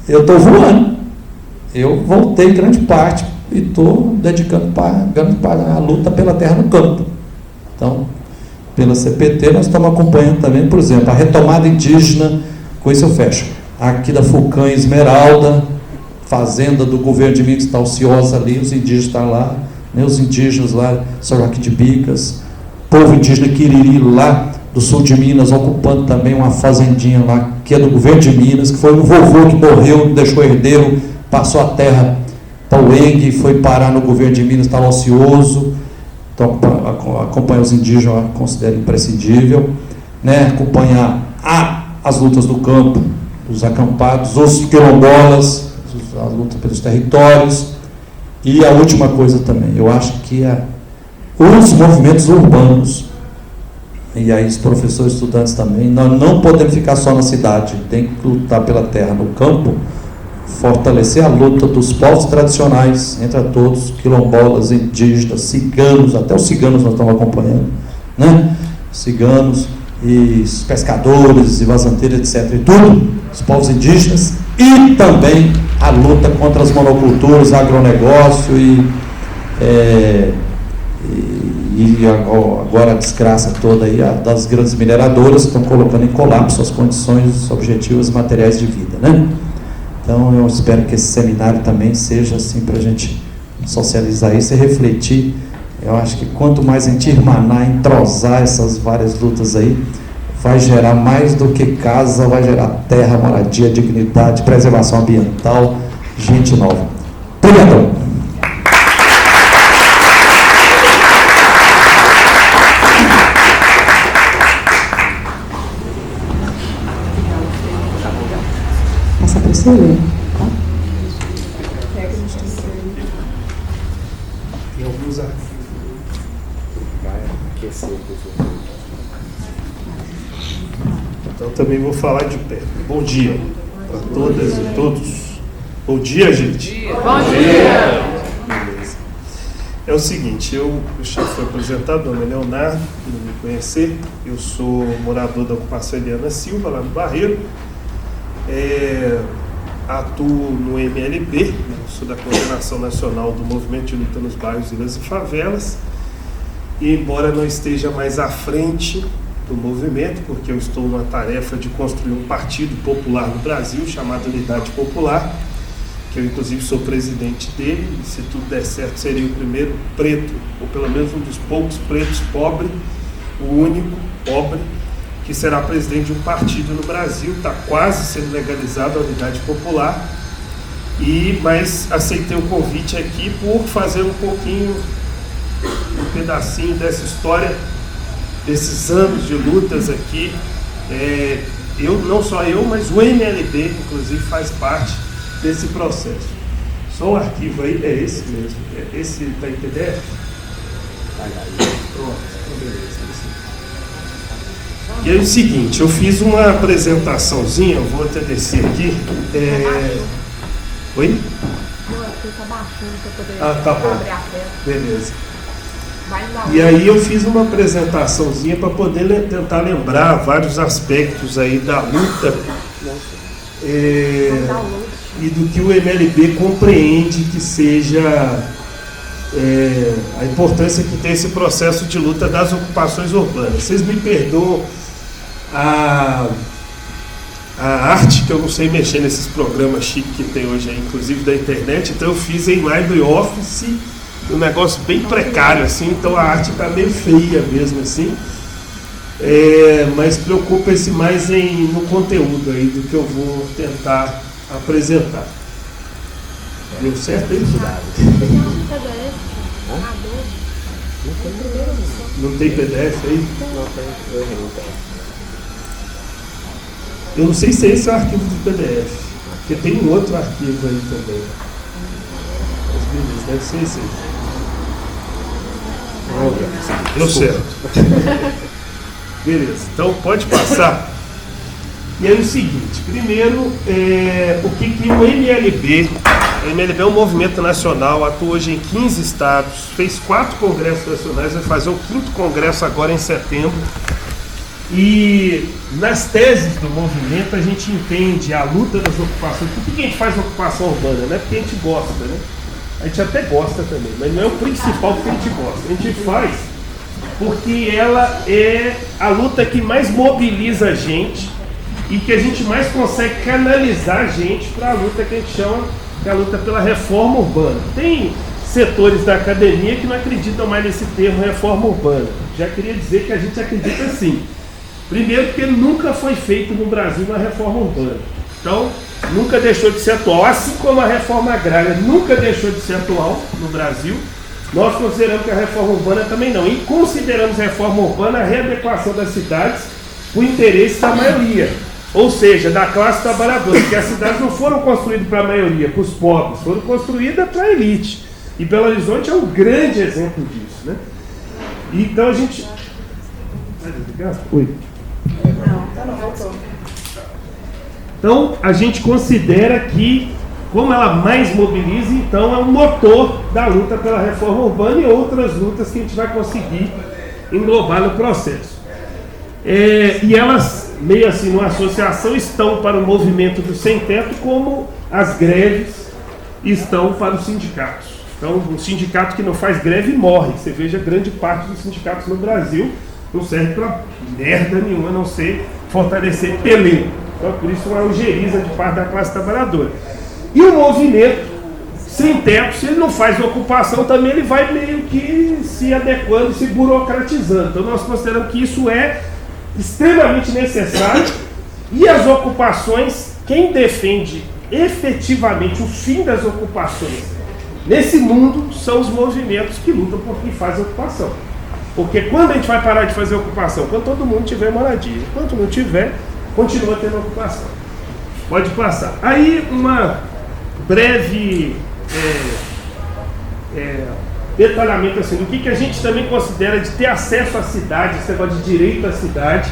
eu estou voando. Eu voltei grande parte e estou dedicando para a luta pela terra no campo. Então, pela CPT, nós estamos acompanhando também, por exemplo, a retomada indígena, com isso eu fecho, aqui da Fulcã Esmeralda, fazenda do governo de Minas está ociosa ali, os indígenas estão lá, né, os indígenas lá, São Joaquim de Bicas, povo indígena Quiriri lá do sul de Minas, ocupando também uma fazendinha lá, que é do governo de Minas, que foi um vovô que morreu, deixou herdeiro, passou a terra para o ENG, foi parar no governo de Minas, estava ocioso. Então, acompanhar os indígenas eu considero imprescindível, né? Acompanhar as lutas do campo, os acampados, os quilombolas, as lutas pelos territórios. E a última coisa também, eu acho que os movimentos urbanos, e aí os professores, estudantes também, nós não podemos ficar só na cidade, tem que lutar pela terra, no campo, fortalecer a luta dos povos tradicionais, entre todos, quilombolas, indígenas, ciganos, até os ciganos nós estamos acompanhando, né? Ciganos e os pescadores e vazanteiros, etc. E tudo, os povos indígenas, e também a luta contra as monoculturas, agronegócio e agora a desgraça toda aí das grandes mineradoras que estão colocando em colapso as condições objetivas materiais de vida, né? Então eu espero que esse seminário também seja assim para a gente socializar isso e refletir. Eu acho que quanto mais a gente irmanar, entrosar essas várias lutas aí, vai gerar mais do que casa, vai gerar terra, moradia, dignidade, preservação ambiental, gente nova. Obrigado. Passa para você ler, tá? Tem alguns arquivos. Vai aquecer o pessoal. Então também vou falar de pé. Bom dia para todas e todos. Bom dia, gente. Bom dia! Beleza. É o seguinte, eu já fui apresentado, meu nome é Leonardo, para não me conhecer. Eu sou morador da ocupação Eliana Silva, lá no Barreiro. Atuo no MLB, né? Sou da Coordenação Nacional do Movimento de Luta nos Bairros, Ilhas e Favelas. E embora não esteja mais à frente do movimento, porque eu estou numa tarefa de construir um partido popular no Brasil, chamado Unidade Popular, que eu inclusive sou presidente dele, e se tudo der certo seria o primeiro preto, ou pelo menos um dos poucos pretos pobres, o único pobre, que será presidente de um partido no Brasil. Está quase sendo legalizado a Unidade Popular, mas aceitei o convite aqui por fazer um pouquinho, um pedacinho dessa história, desses anos de lutas aqui. Não só eu, mas o MLB, inclusive, faz parte desse processo. Só o arquivo aí, é esse mesmo. Esse está em PDF? Pronto, beleza. E aí é o seguinte, eu fiz uma apresentaçãozinha, eu vou até descer aqui. Oi? Não, é porque está baixando para poder Tá bom. abrir a tela. Beleza. Vai lá. E aí eu fiz uma apresentaçãozinha para poder tentar lembrar vários aspectos aí da luta e do que o MLB compreende que seja a importância que tem esse processo de luta das ocupações urbanas. Vocês me perdoam a arte, que eu não sei mexer nesses programas chiques que tem hoje aí, inclusive da internet, então eu fiz em LibreOffice, um negócio bem precário assim, então a arte está meio feia mesmo assim, mas preocupa-se mais no conteúdo aí do que eu vou tentar apresentar. Deu certo aí? Não tem PDF aí? Não tem. Eu não sei se esse é o arquivo do PDF, porque tem um outro arquivo aí também. Mas beleza, deve ser esse aí. Deu certo. Beleza, então pode passar. E aí o seguinte, primeiro, o que o MLB... O MLB é um movimento nacional, atua hoje em 15 estados, fez 4 congressos nacionais, vai fazer o 5º congresso agora em setembro. E nas teses do movimento a gente entende a luta das ocupações. Por que a gente faz ocupação urbana? Não é porque a gente gosta, né? A gente até gosta também, mas não é o principal que a gente gosta. A gente faz porque ela é a luta que mais mobiliza a gente e que a gente mais consegue canalizar a gente para a luta que a gente chama, que é a luta pela reforma urbana. Tem setores da academia que não acreditam mais nesse termo reforma urbana. Já queria dizer que a gente acredita sim. Primeiro porque nunca foi feito no Brasil uma reforma urbana. Então, nunca deixou de ser atual. Assim como a reforma agrária nunca deixou de ser atual no Brasil, nós consideramos que a reforma urbana também não. E consideramos a reforma urbana a readequação das cidades para o interesse da maioria. Ou seja, da classe trabalhadora, porque as cidades não foram construídas para a maioria, para os pobres, foram construídas para a elite. E Belo Horizonte é um grande exemplo disso, né? Então a gente Oi. Não, voltou. Então, a gente considera que, como ela mais mobiliza, então é um motor da luta pela reforma urbana e outras lutas que a gente vai conseguir englobar no processo. E elas, meio assim, numa associação, estão para o movimento do sem-teto, como as greves estão para os sindicatos. Então, um sindicato que não faz greve morre. Você veja, grande parte dos sindicatos no Brasil não serve para merda nenhuma, a não ser fortalecer pelego. Então, por isso, uma algeriza de parte da classe trabalhadora. E o movimento sem teto, se ele não faz ocupação, também ele vai meio que se adequando, se burocratizando. Então, nós consideramos que isso é extremamente necessário. E as ocupações, quem defende efetivamente o fim das ocupações nesse mundo são os movimentos que lutam por quem faz ocupação. Porque quando a gente vai parar de fazer ocupação? Quando todo mundo tiver moradia. Enquanto não tiver, continua tendo ocupação. Pode passar. Aí uma breve detalhamento assim, do que a gente também considera de ter acesso à cidade, esse negócio de direito à cidade,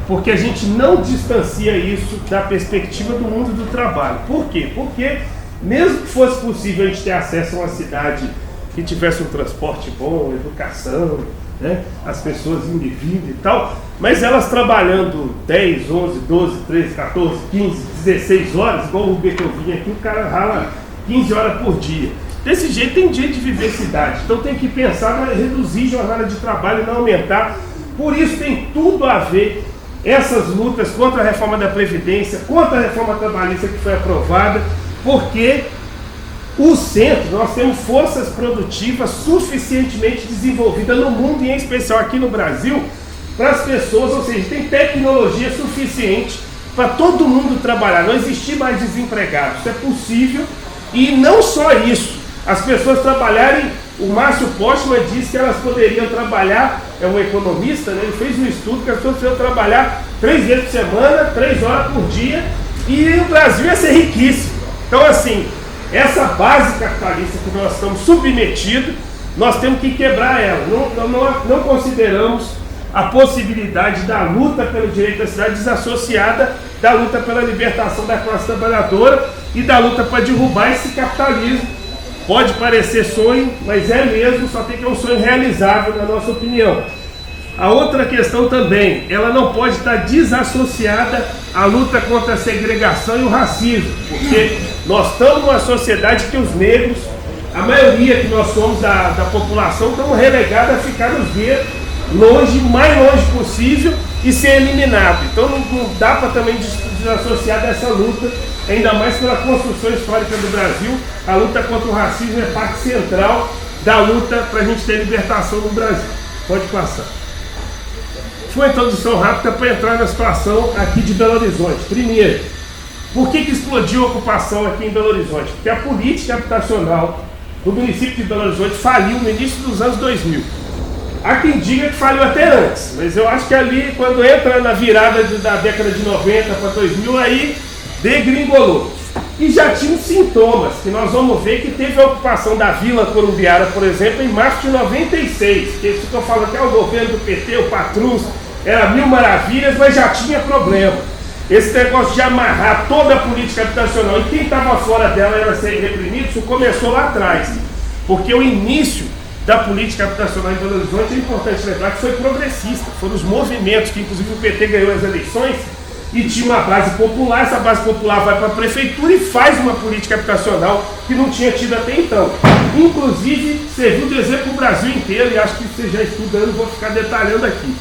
porque a gente não distancia isso da perspectiva do mundo do trabalho. Por quê? Porque mesmo que fosse possível a gente ter acesso a uma cidade que tivesse um transporte bom, educação, né, as pessoas indo e vindo e tal, mas elas trabalhando 10, 11, 12, 13, 14, 15, 16 horas, igual o Uber que eu vim aqui, o cara rala 15 horas por dia. Desse jeito tem jeito de viver cidade, então tem que pensar em reduzir a jornada de trabalho e não aumentar. Por isso tem tudo a ver essas lutas contra a reforma da Previdência, contra a reforma trabalhista que foi aprovada, porque o centro, nós temos forças produtivas suficientemente desenvolvidas no mundo e em especial aqui no Brasil, para as pessoas, ou seja, tem tecnologia suficiente para todo mundo trabalhar, não existir mais desempregados, isso é possível. E não só isso, as pessoas trabalharem, o Márcio Postman disse que elas poderiam trabalhar, é um economista, né, ele fez um estudo que as pessoas poderiam trabalhar 3 vezes por semana, 3 horas por dia, e o Brasil ia ser riquíssimo. Então assim, essa base capitalista que nós estamos submetidos, nós temos que quebrar ela. Não consideramos a possibilidade da luta pelo direito da cidade desassociada da luta pela libertação da classe trabalhadora e da luta para derrubar esse capitalismo. Pode parecer sonho, mas é mesmo, só tem que ser um sonho realizável, na nossa opinião. A outra questão também, ela não pode estar desassociada à luta contra a segregação e o racismo, porque nós estamos numa sociedade que os negros, a maioria que nós somos da população, estamos relegados a ficar nos guetos, longe, o mais longe possível, e ser eliminado. Então não dá para também desassociar dessa luta, ainda mais pela construção histórica do Brasil. A luta contra o racismo é parte central da luta para a gente ter libertação no Brasil. Pode passar. Foi uma introdução rápida para entrar na situação aqui de Belo Horizonte. Primeiro, por que explodiu a ocupação aqui em Belo Horizonte? Porque a política habitacional do município de Belo Horizonte faliu no início dos anos 2000. Há quem diga que faliu até antes, mas eu acho que ali, quando entra na virada da década de 90 para 2000, aí degringolou. E já tinha sintomas, que nós vamos ver que teve a ocupação da Vila Columbiara, por exemplo, em março de 96, que eles ficam falando que é o governo do PT, o Patrus, era mil maravilhas, mas já tinha problema. Esse negócio de amarrar toda a política habitacional e quem estava fora dela era ser reprimido, isso começou lá atrás, porque o início da política habitacional em Belo Horizonte é importante lembrar que foi progressista, foram os movimentos que inclusive o PT ganhou as eleições e tinha uma base popular, essa base popular vai para a prefeitura e faz uma política habitacional que não tinha tido até então. Inclusive serviu de exemplo para o Brasil inteiro, e acho que você já estudando, não vou ficar detalhando aqui.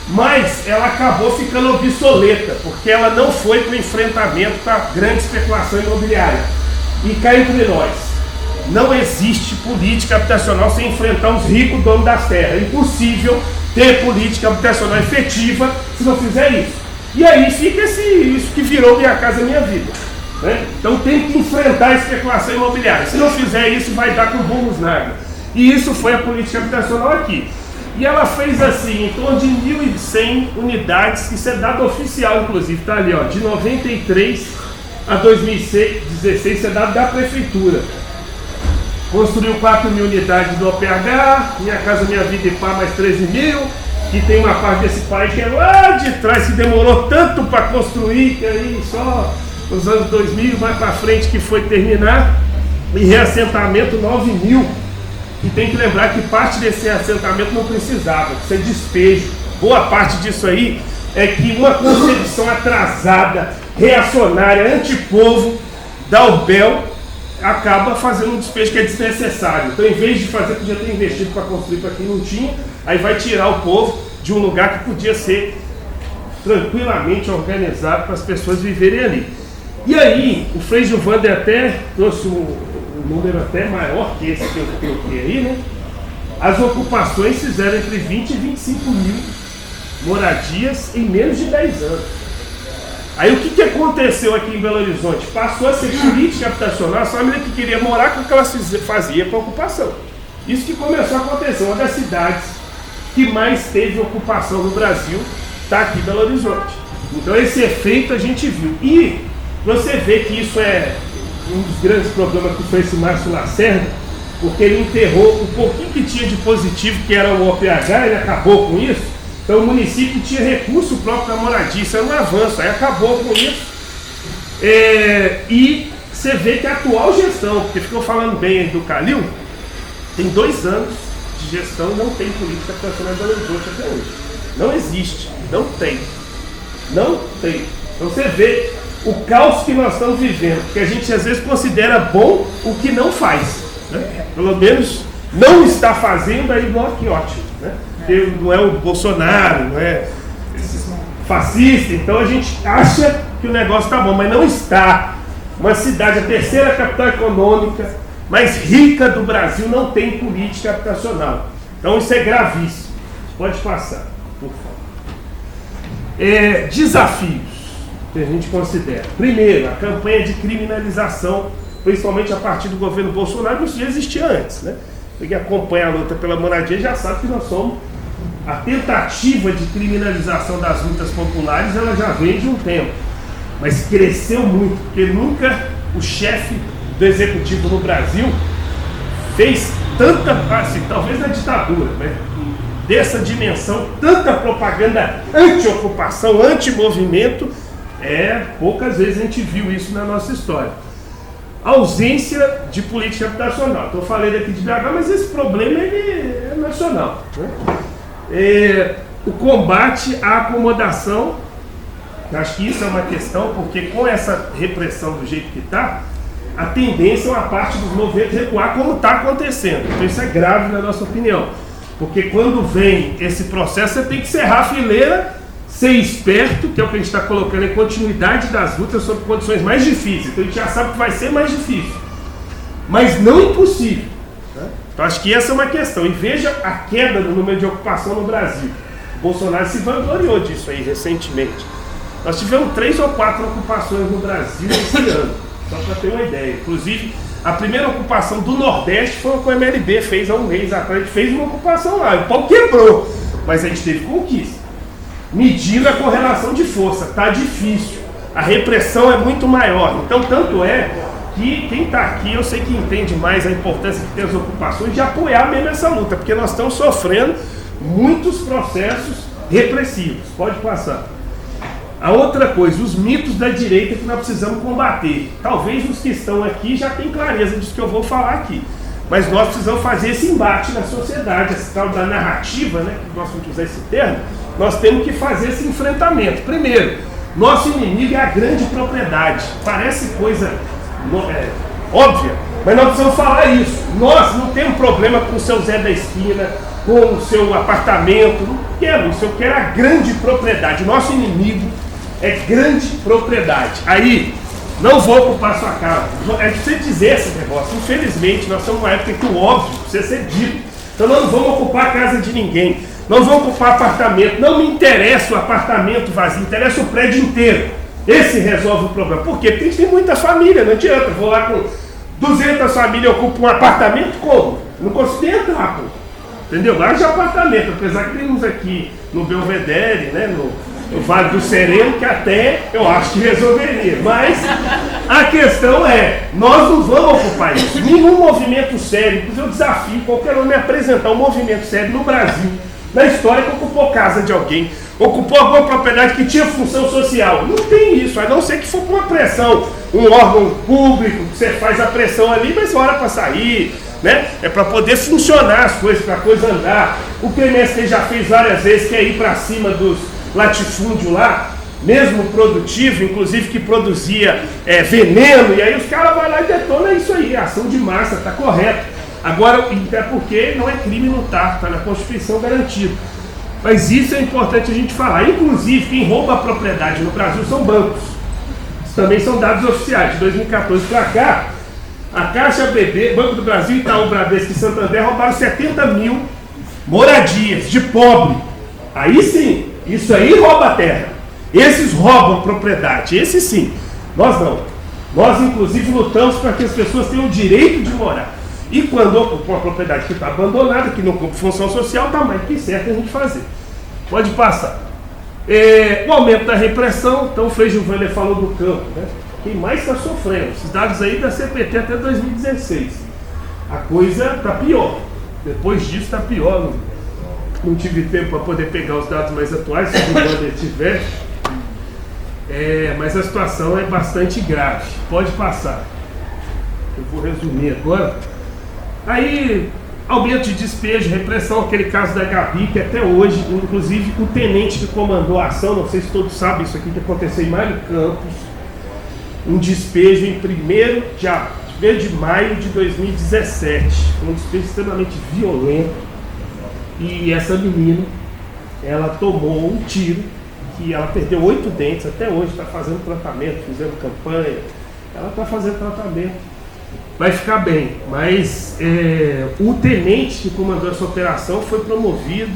Mas ela acabou ficando obsoleta, porque ela não foi para o enfrentamento com a grande especulação imobiliária. E cá entre nós, não existe política habitacional sem enfrentar os ricos donos das terras. É impossível ter política habitacional efetiva se não fizer isso. E aí fica isso que virou Minha Casa Minha Vida, né? Então tem que enfrentar a especulação imobiliária. Se não fizer isso, vai dar com burros na água. E isso foi a política habitacional aqui. E ela fez assim, em torno de 1.100 unidades, isso é dado oficial, inclusive, está ali, ó, de 93 a 2016, isso é dado da prefeitura. Construiu 4.000 unidades do OPH, Minha Casa Minha Vida e Pá mais 13.000, que tem uma parte desse pai que é lá de trás, que demorou tanto para construir, que aí só nos anos 2000, mais para frente, que foi terminar, e reassentamento 9.000, e tem que lembrar que parte desse assentamento não precisava, isso é despejo. Boa parte disso aí é que uma concepção atrasada, reacionária, antipovo da URBEL acaba fazendo um despejo que é desnecessário. Então, em vez de fazer, podia ter investido para construir para quem não tinha, aí vai tirar o povo de um lugar que podia ser tranquilamente organizado para as pessoas viverem ali. E aí, o Frei Gilvander até trouxe um número até maior que esse que eu coloquei aí, né? As ocupações fizeram entre 20 e 25 mil moradias em menos de 10 anos. Aí o que aconteceu aqui em Belo Horizonte? Passou a ser política habitacional, a família que queria morar com o que ela fazia para ocupação. Isso que começou a acontecer. Uma das cidades que mais teve ocupação no Brasil está aqui em Belo Horizonte. Então esse efeito a gente viu. E você vê que isso é um dos grandes problemas que foi esse Márcio Lacerda, porque ele enterrou o pouquinho que tinha de positivo, que era o OPH, ele acabou com isso. Então o município tinha recurso próprio para moradia, isso era um avanço, aí acabou com isso. E você vê que a atual gestão, porque ficou falando bem aí do Calil, tem 2 anos de gestão e não tem política habitacional em Belo Horizonte até hoje. Não existe, não tem. Não tem. Então você vê o caos que nós estamos vivendo, porque a gente às vezes considera bom o que não faz, né? Pelo menos não está fazendo, aí bom, que ótimo, né? Porque não é o Bolsonaro, não é fascista, então a gente acha que o negócio está bom, mas não está. Uma cidade, a terceira capital econômica mais rica do Brasil, não tem política habitacional. Então isso é gravíssimo. Pode passar, por favor. Desafios que a gente considera. Primeiro, a campanha de criminalização, principalmente a partir do governo Bolsonaro, isso já existia antes, né? Quem acompanha a luta pela moradia já sabe que nós somos. A tentativa de criminalização das lutas populares, ela já vem de um tempo, mas cresceu muito, porque nunca o chefe do executivo no Brasil fez tanta, assim, talvez na ditadura, né? Dessa dimensão, tanta propaganda anti-ocupação, anti-movimento, poucas vezes a gente viu isso na nossa história. Ausência de política habitacional. Então eu falei daqui de BH, mas esse problema ele é nacional, né? O combate à acomodação, acho que isso é uma questão, porque com essa repressão do jeito que está, a tendência é uma parte dos movimentos recuar, como está acontecendo. Então isso é grave na nossa opinião, porque quando vem esse processo, você tem que serrar a fileira, ser esperto, que é o que a gente está colocando em continuidade das lutas sob condições mais difíceis. Então a gente já sabe que vai ser mais difícil, mas não impossível, né? Então acho que essa é uma questão. E veja a queda do número de ocupação no Brasil. O Bolsonaro se vangloriou disso aí recentemente. Nós tivemos 3 ou 4 ocupações no Brasil esse ano, só para ter uma ideia. Inclusive, a primeira ocupação do Nordeste foi com o MLB, fez há um mês atrás. A gente fez uma ocupação lá, o pau quebrou, mas a gente teve conquista. Medindo a correlação de força, tá difícil. A repressão é muito maior. Então, tanto é que quem está aqui, eu sei que entende mais a importância que tem as ocupações de apoiar mesmo essa luta, porque nós estamos sofrendo muitos processos repressivos. Pode passar. A outra coisa, os mitos da direita que nós precisamos combater. Talvez os que estão aqui já tenham clareza disso que eu vou falar aqui, mas nós precisamos fazer esse embate na sociedade, esse tal da narrativa, né, que nós vamos usar esse termo. Nós temos que fazer esse enfrentamento. Primeiro, nosso inimigo é a grande propriedade. Parece coisa óbvia, mas nós precisamos falar isso. Nós não temos problema com o seu Zé da esquina, com o seu apartamento. Não quero isso, eu quero a grande propriedade. Nosso inimigo é grande propriedade. Aí, não vou ocupar sua casa. É de você dizer esse negócio. Infelizmente, nós estamos numa época que o óbvio precisa ser dito. Então nós não vamos ocupar a casa de ninguém. Não vamos ocupar apartamento. Não me interessa o apartamento vazio, interessa o prédio inteiro. Esse resolve o problema. Por quê? Porque a gente tem muita família, não adianta. Eu vou lá com 200 famílias, ocupo um apartamento, como? Não consigo entrar, pô. Entendeu? Lá de apartamento, apesar que temos aqui no Belvedere, né, no Vale do Sereno, que até eu acho que resolveria. Mas a questão é, nós não vamos ocupar isso. Nenhum movimento sério, inclusive eu desafio qualquer um me apresentar um movimento sério no Brasil, na história que ocupou casa de alguém, ocupou alguma propriedade que tinha função social. Não tem isso, a não ser que for por uma pressão, um órgão público, que você faz a pressão ali, mas hora para sair, né? É para poder funcionar as coisas, para a coisa andar. O que o MST já fez várias vezes, que é ir para cima dos latifúndios lá, mesmo produtivo, inclusive que produzia veneno, e aí os caras vão lá e detonam isso aí, ação de massa, está correto. Agora, até porque não é crime lutar, está na Constituição garantido. Mas isso é importante a gente falar. Inclusive, quem rouba a propriedade no Brasil são bancos. Isso também são dados oficiais. De 2014 para cá, a Caixa BB, Banco do Brasil, Itaú, Bradesco e Santander roubaram 70 mil moradias de pobre. Aí sim, isso aí rouba a terra. Esses roubam propriedade, esses sim. Nós não. Nós, inclusive, lutamos para que as pessoas tenham o direito de morar. E quando ocupa uma propriedade que está abandonada, que não cumpre função social, está mais que certo a gente fazer. Pode passar. O aumento da repressão, então o Frei Gilvander falou do campo, né? Quem mais está sofrendo? Esses dados aí da CPT até 2016. A coisa está pior. Depois disso está pior. Não tive tempo para poder pegar os dados mais atuais, se o Gilvander tiver. Mas a situação é bastante grave. Pode passar. Eu vou resumir agora. Aí, aumento de despejo, repressão, aquele caso da Gabi, que até hoje, inclusive o tenente que comandou a ação, não sei se todos sabem isso aqui que aconteceu em Mário Campos, um despejo em 1º de maio de 2017, um despejo extremamente violento, e essa menina, ela tomou um tiro, que ela perdeu 8 dentes, até hoje está fazendo tratamento, fizendo campanha, ela está fazendo tratamento. Vai ficar bem, mas o tenente que comandou essa operação foi promovido,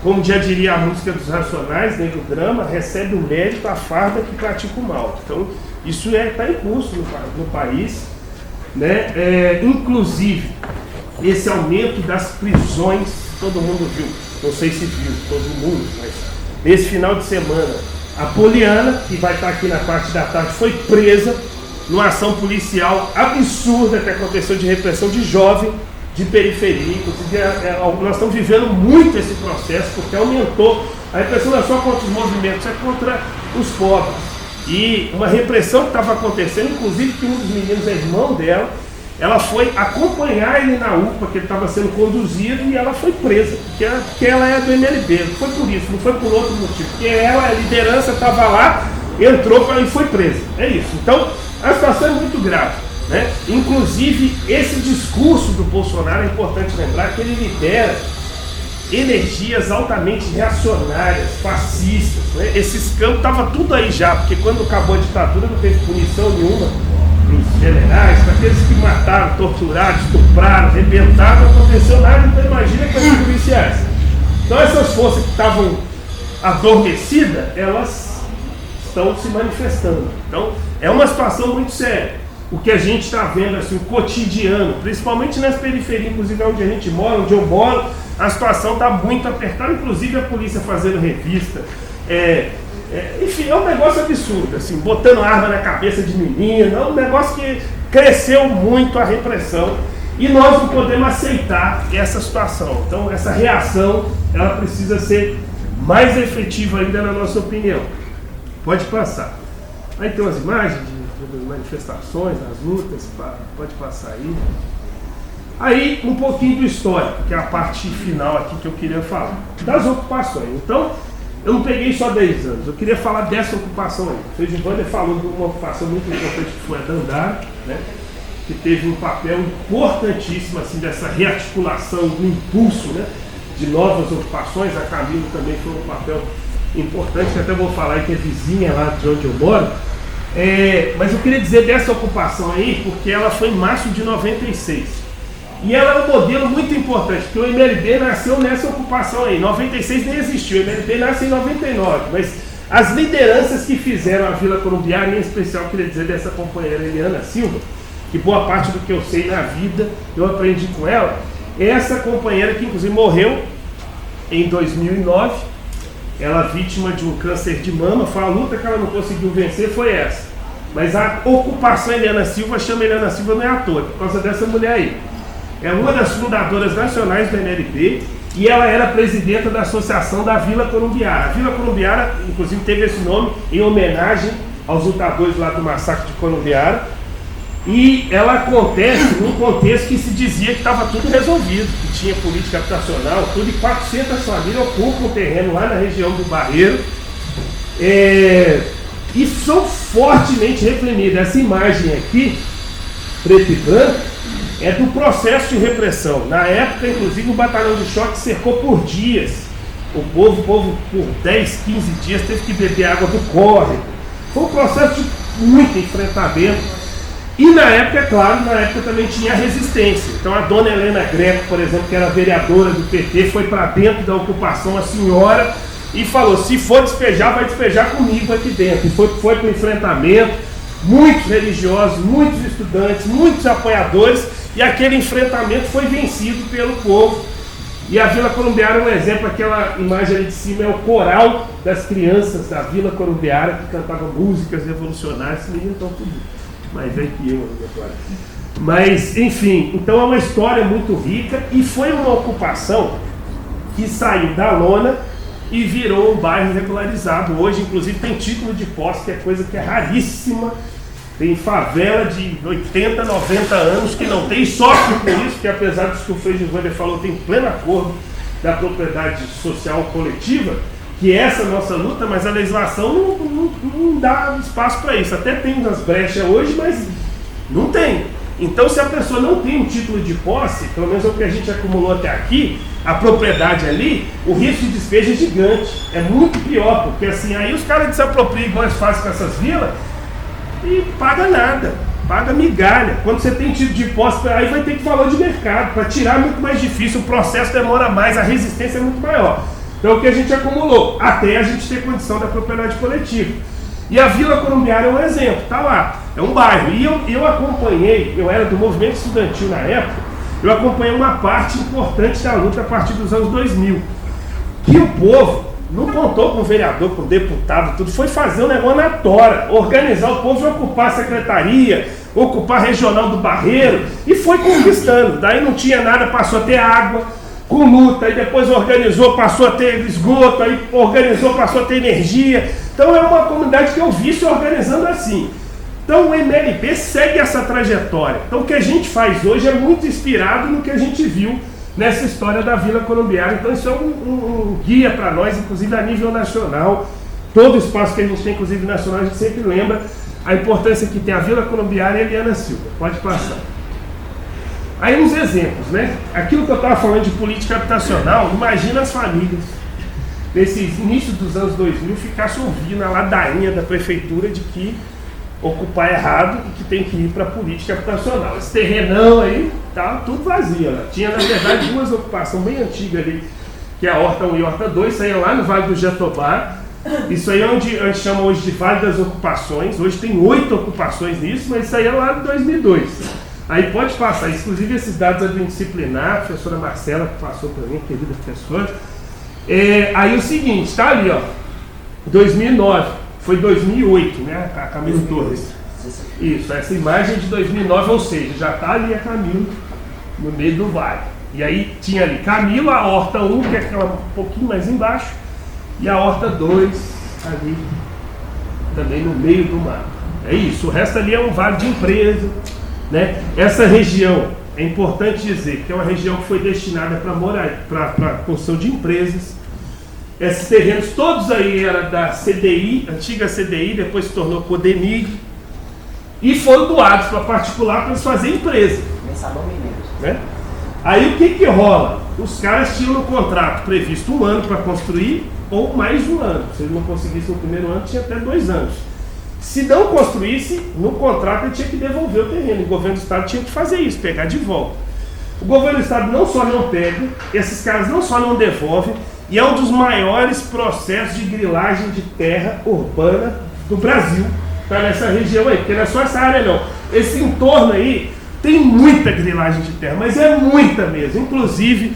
como já diria a música dos Racionais, né, do drama, recebe o mérito, a farda que pratica o mal. Então, isso está em curso no país, né? Inclusive, esse aumento das prisões, todo mundo viu, não sei se viu, todo mundo, mas nesse final de semana, a Poliana, que vai estar aqui na parte da tarde, foi presa numa ação policial absurda que aconteceu de repressão de jovem de periferia. Inclusive, nós estamos vivendo muito esse processo, porque aumentou a repressão não é só contra os movimentos, é contra os pobres. E uma repressão que estava acontecendo, inclusive que um dos meninos é irmão dela, ela foi acompanhar ele na UPA, que ele estava sendo conduzido, e ela foi presa, porque ela é do MLB. Não foi por isso, não foi por outro motivo, porque ela, a liderança, estava lá, entrou e foi presa. É isso. Então, a situação é muito grave, né? Inclusive, esse discurso do Bolsonaro, é importante lembrar que ele lidera energias altamente reacionárias, fascistas, né? Esses campos estavam tudo aí já, porque quando acabou a ditadura não teve punição nenhuma para os generais, para aqueles que mataram, torturaram, estupraram, arrebentaram, não aconteceu nada, então imagina com os policiais. Então essas forças que estavam adormecidas, elas estão se manifestando. Então é uma situação muito séria. O que a gente está vendo, assim, o cotidiano, principalmente nas periferias, inclusive onde a gente mora, onde eu moro, a situação está muito apertada, inclusive a polícia fazendo revista. Enfim, é um negócio absurdo, assim, botando arma na cabeça de menino, é um negócio que cresceu muito a repressão e nós não podemos aceitar essa situação. Então, essa reação, ela precisa ser mais efetiva ainda, na nossa opinião. Pode passar. Aí tem umas imagens das manifestações, das lutas, pode passar aí. Aí, um pouquinho do histórico, que é a parte final aqui que eu queria falar, das ocupações. Então, eu não peguei só 10 anos, eu queria falar dessa ocupação aí. O Gilvander falou de uma ocupação muito importante que foi a Dandara, né, que teve um papel importantíssimo assim, dessa rearticulação, do impulso, né, de novas ocupações. A Camila também foi um papel importante, que até vou falar aí, que é vizinha lá de onde eu moro. Mas eu queria dizer dessa ocupação aí, porque ela foi em março de 96. E ela é um modelo muito importante, porque o MLB nasceu nessa ocupação aí. 96 nem existiu, o MLB nasce em 99, mas as lideranças que fizeram a Vila Columbiana, em especial queria dizer dessa companheira Eliana Silva, que boa parte do que eu sei na vida eu aprendi com ela, essa companheira que inclusive morreu em 2009, ela vítima de um câncer de mama. Foi a luta que ela não conseguiu vencer, foi essa. Mas a ocupação Eliana Silva chama Eliana Silva não é à toa, por causa dessa mulher aí. É uma das fundadoras nacionais do MLB, e ela era presidenta da Associação da Vila Corumbiara. A Vila Corumbiara, inclusive, teve esse nome em homenagem aos lutadores lá do massacre de Corumbiara, e ela acontece num contexto que se dizia que estava tudo resolvido, que tinha política habitacional, tudo, e 400 famílias ocupam o terreno lá na região do Barreiro, e são fortemente reprimidas. Essa imagem aqui, preto e branco, é do processo de repressão. Na época, inclusive, o batalhão de choque cercou por dias. O povo por 10, 15 dias teve que beber água do córrego. Foi um processo de muito enfrentamento. E na época, é claro, na época também tinha resistência. Então a dona Helena Greco, por exemplo, que era vereadora do PT, foi para dentro da ocupação, a senhora, e falou: se for despejar, vai despejar comigo aqui dentro. E foi para o enfrentamento, muitos religiosos, muitos estudantes, muitos apoiadores, e aquele enfrentamento foi vencido pelo povo. E a Vila Corumbiara é um exemplo. Aquela imagem ali de cima é o coral das crianças da Vila Corumbiara, que cantavam músicas revolucionárias. Esses meninos estão tudo mais velho que eu agora. Mas, enfim, então é uma história muito rica, e foi uma ocupação que saiu da lona e virou um bairro regularizado. Hoje, inclusive, tem título de posse, que é coisa que é raríssima. Tem favela de 80, 90 anos que não tem, sofre por isso, que apesar disso que o Frei Givander falou, tem pleno acordo da propriedade social coletiva, que é essa nossa luta, mas a legislação não dá espaço para isso. Até tem umas brechas hoje, mas não tem. Então, se a pessoa não tem um título de posse, pelo menos é o que a gente acumulou até aqui, a propriedade ali, o risco de despejo é gigante. É muito pior, porque assim, aí os caras desapropriam igual eles fazem com essas vilas e paga nada, paga migalha. Quando você tem título de posse, aí vai ter que valor de mercado. Para tirar é muito mais difícil, o processo demora mais, a resistência é muito maior. Então o que a gente acumulou, até a gente ter condição da propriedade coletiva. E a Vila Corumbiara é um exemplo, tá lá, é um bairro. E eu acompanhei, eu era do movimento estudantil na época, eu acompanhei uma parte importante da luta a partir dos anos 2000. Que o povo não contou com o vereador, com o deputado, tudo, foi fazer um negócio na tora, organizar o povo e ocupar a secretaria, ocupar a regional do Barreiro, e foi conquistando. Daí não tinha nada, passou a ter água, com luta, e depois organizou, passou a ter esgoto, aí organizou, passou a ter energia. Então é uma comunidade que eu vi se organizando assim. Então o MLB segue essa trajetória. Então o que a gente faz hoje é muito inspirado no que a gente viu nessa história da Vila Corumbiara. Então isso é um guia para nós, inclusive a nível nacional. Todo o espaço que a gente tem, inclusive nacional, a gente sempre lembra a importância que tem a Vila Corumbiara e a Eliana Silva. Pode passar. Aí uns exemplos, né? Aquilo que eu estava falando de política habitacional, imagina as famílias nesse início dos anos 2000 ficassem ouvindo a ladainha da prefeitura de que ocupar errado e que tem que ir para a política habitacional. Esse terrenão aí tá tudo vazio, né? Tinha na verdade duas ocupações bem antigas ali, que é a Horta 1 e a Horta 2, saía lá no Vale do Jatobá. Isso aí é onde a gente chama hoje de Vale das Ocupações. Hoje tem 8 ocupações nisso, mas isso aí é lá de 2002. Aí pode passar, inclusive esses dados disciplinar, a professora Marcela que passou para mim, querida professora. Aí o seguinte, tá ali, ó, 2009, foi 2008, né, a Camilo Torres. Isso, essa imagem é de 2009, ou seja, já tá ali a Camilo no meio do vale. E aí tinha ali Camilo, a Horta 1, que é aquela um pouquinho mais embaixo, e a Horta 2 ali também no meio do mato. É isso, o resto ali é um vale de empresa, né? Essa região, é importante dizer que é uma região que foi destinada para construção de empresas. Esses terrenos todos aí eram da CDI, antiga CDI, depois se tornou Codemig, e foram doados para particular para eles fazerem empresa. Né? Aí o que rola? Os caras tinham no contrato previsto 1 ano para construir, ou mais de 1 ano. Se eles não conseguissem no primeiro ano, tinha até 2 anos. Se não construísse, no contrato ele tinha que devolver o terreno. O governo do estado tinha que fazer isso, pegar de volta. O governo do estado não só não pega, esses caras não só não devolvem, e é um dos maiores processos de grilagem de terra urbana do Brasil. Tá nessa região aí, porque não é só essa área não. Esse entorno aí tem muita grilagem de terra, mas é muita mesmo. Inclusive,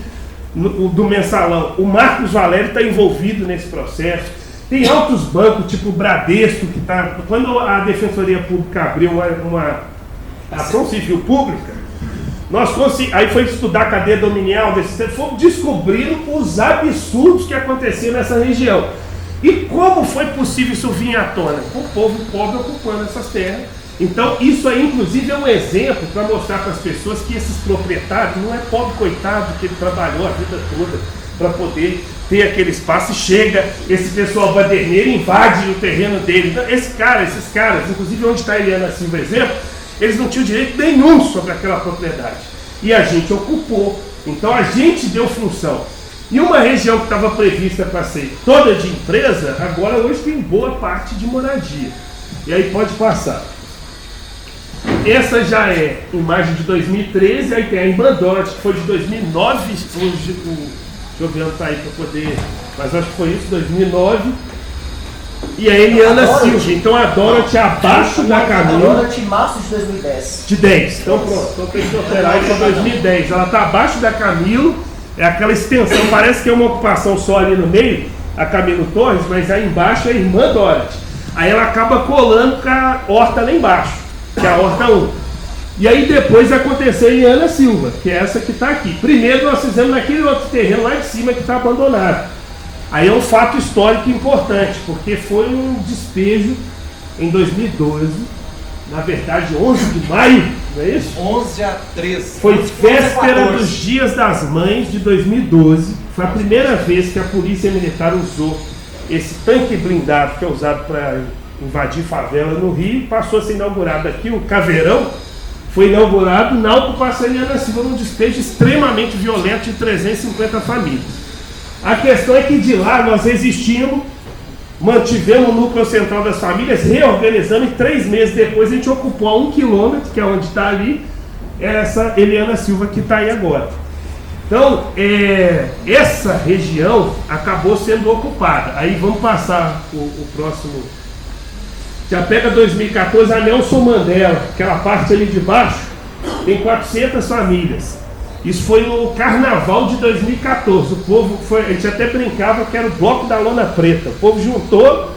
do Mensalão, o Marcos Valério está envolvido nesse processo. Tem altos bancos, tipo o Bradesco, que está... Quando a Defensoria Pública abriu uma ação civil pública, Aí foi estudar a cadeia dominial desse tempo, fomos descobrindo os absurdos que aconteciam nessa região. E como foi possível isso vir à tona? Com o povo pobre ocupando essas terras. Então isso aí inclusive é um exemplo para mostrar para as pessoas que esses proprietários não é pobre coitado que ele trabalhou a vida toda para poder ter aquele espaço, e chega esse pessoal baderneiro e invade o terreno dele. Então, esses caras, inclusive onde está a Eliana Silva, exemplo, eles não tinham direito nenhum sobre aquela propriedade. E a gente ocupou. Então a gente deu função. E uma região que estava prevista para ser toda de empresa, agora hoje tem boa parte de moradia. E aí pode passar. Essa já é imagem de 2013, aí tem a Irmã Dorothy, que foi de 2009. O Joviano está aí para poder, mas acho que foi isso, 2009. E a Eliana Silva. Então a Dorothy abaixo da Camila. A Dorothy em março de 2010. De 10. Então pronto, então tem que operar aí para 2010. Ela está abaixo da Camilo, é aquela extensão, parece que é uma ocupação só ali no meio, a Camilo Torres, mas aí embaixo é a Irmã Dorothy. Aí ela acaba colando com a horta lá embaixo, que é a horta 1. E aí depois aconteceu a Eliana Silva, que é essa que está aqui. Primeiro nós fizemos naquele outro terreno lá de cima que está abandonado. Aí é um fato histórico importante, porque foi um despejo em 2012, na verdade 11 de maio, não é isso? 11 a 13. Foi véspera dos Dias das Mães de 2012, foi a primeira vez que a Polícia Militar usou esse tanque blindado que é usado para invadir favela no Rio, passou a ser inaugurado aqui, o Caveirão, foi inaugurado na ocupação de Eliana Silva, num despejo extremamente violento de 350 famílias. A questão é que de lá nós resistimos, mantivemos o núcleo central das famílias, reorganizando, e 3 meses depois a gente ocupou a 1 quilômetro, que é onde está ali, essa Eliana Silva que está aí agora. Então, essa região acabou sendo ocupada. Aí vamos passar o próximo. Já pega 2014, a Nelson Mandela, aquela parte ali de baixo, tem 400 famílias. Isso foi no carnaval de 2014. O povo foi, a gente até brincava que era o bloco da lona preta. O povo juntou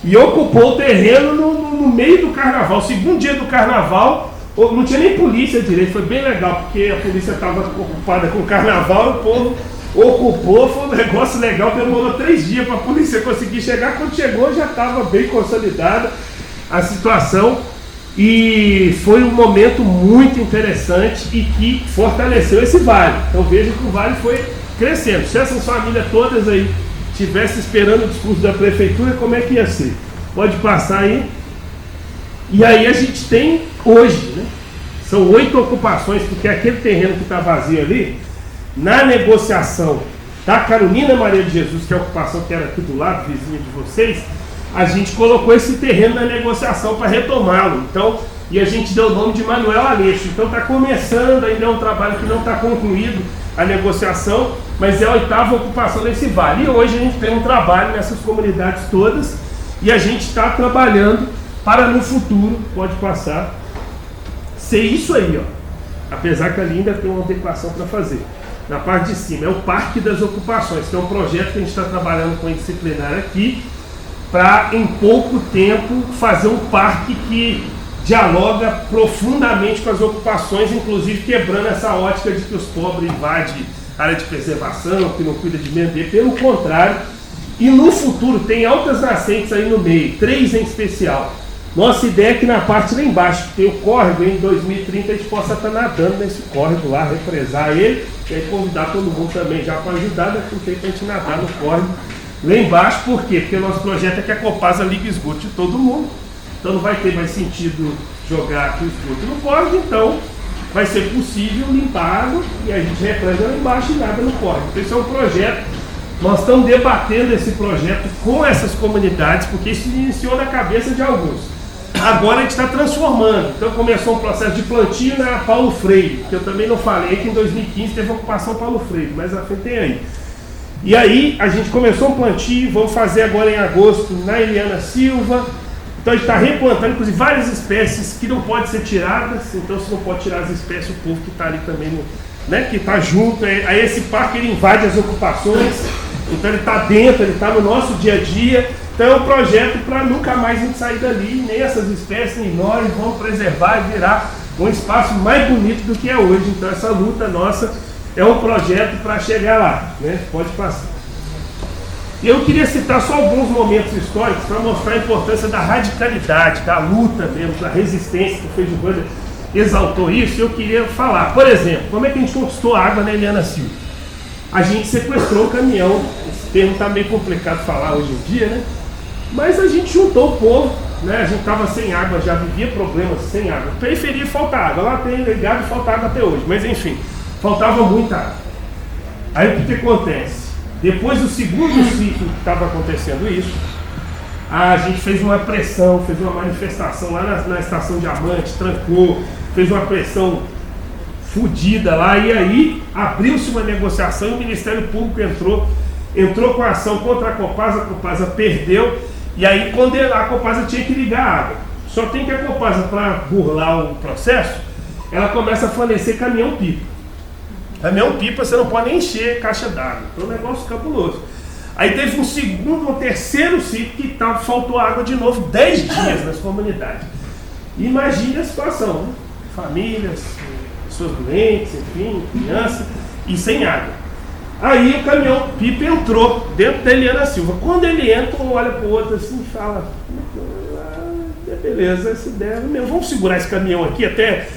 e ocupou o terreno no meio do carnaval. Segundo dia do carnaval, não tinha nem polícia direito. Foi bem legal, porque a polícia estava ocupada com o carnaval, o povo ocupou. Foi um negócio legal, demorou 3 dias para a polícia conseguir chegar. Quando chegou já estava bem consolidada a situação. E foi um momento muito interessante e que fortaleceu esse vale. Então veja que o vale foi crescendo. Se essas famílias todas aí estivessem esperando o discurso da prefeitura, como é que ia ser? Pode passar aí. E aí a gente tem hoje, né? São 8 ocupações, porque aquele terreno que está vazio ali, na negociação da Carolina Maria de Jesus, que é a ocupação que era aqui do lado, vizinha de vocês, a gente colocou esse terreno na negociação para retomá-lo. Então, e a gente deu o nome de Manuel Aleixo. Então está começando, ainda é um trabalho que não está concluído a negociação, mas é a 8ª ocupação desse vale. E hoje a gente tem um trabalho nessas comunidades todas e a gente está trabalhando para no futuro, pode passar, ser isso aí, ó. Apesar que ali ainda tem uma adequação para fazer. Na parte de cima é o Parque das Ocupações, que é um projeto que a gente está trabalhando com a disciplinar aqui, para em pouco tempo fazer um parque que dialoga profundamente com as ocupações, inclusive quebrando essa ótica de que os pobres invadem área de preservação, que não cuida de meio ambiente. Pelo contrário, e no futuro tem altas nascentes aí no meio, 3 em especial. Nossa ideia é que na parte lá embaixo, que tem o córrego, em 2030 a gente possa estar nadando nesse córrego lá, represar ele, e aí convidar todo mundo também já para ajudar, né? Porque a gente nadar no córrego lá embaixo. Por quê? Porque o nosso projeto é que a Copasa ligue esgoto de todo mundo. Então não vai ter mais sentido jogar aqui o esgoto no córrego, então vai ser possível limpar a água e a gente represa lá embaixo e nada no córrego. Então esse é um projeto, nós estamos debatendo esse projeto com essas comunidades, porque isso iniciou na cabeça de alguns. Agora a gente está transformando. Então começou um processo de plantio na Paulo Freire, que eu também não falei, que em 2015 teve a ocupação Paulo Freire, mas a frente tem aí. E aí a gente começou um plantio, vamos fazer agora em agosto na Eliana Silva. Então a gente está replantando, inclusive, várias espécies que não podem ser tiradas. Então se não pode tirar as espécies, o povo que está ali também, né, que está junto. Aí esse parque ele invade as ocupações, então ele está dentro, ele está no nosso dia a dia. Então é um projeto para nunca mais a gente sair dali, nem essas espécies, nem nós vamos preservar e virar um espaço mais bonito do que é hoje. Então essa luta nossa é um projeto para chegar lá, né? Pode passar. E eu queria citar só alguns momentos históricos para mostrar a importância da radicalidade, da luta mesmo, da resistência, que o Feijubanda exaltou isso. Eu queria falar, por exemplo, como é que a gente conquistou a água na Eliana Silva? A gente sequestrou o caminhão, esse termo está meio complicado de falar hoje em dia, né? Mas a gente juntou o povo, né? A gente estava sem água, já vivia problemas sem água. Periferia falta água, lá tem ligado e falta água até hoje, mas enfim, faltava muita água. Aí o que acontece? Depois do segundo ciclo que estava acontecendo isso, a gente fez uma pressão, fez uma manifestação lá na Estação Diamante, trancou, fez uma pressão fodida lá, e aí abriu-se uma negociação e o Ministério Público entrou com a ação contra a Copasa perdeu, e aí quando a Copasa tinha que ligar a água. Só tem que a Copasa, para burlar o processo, ela começa a fornecer caminhão-pipa. Caminhão-pipa você não pode nem encher caixa d'água, então é um negócio cabuloso. Aí teve um segundo, um terceiro ciclo que faltou água de novo 10 dias nas comunidades. Imagine a situação, né? Famílias, pessoas doentes, enfim, crianças, e sem água. Aí o caminhão-pipa entrou dentro da Eliana Silva. Quando ele entra, um olha para o outro assim e fala: beleza, essa ideia, vamos segurar esse caminhão aqui até...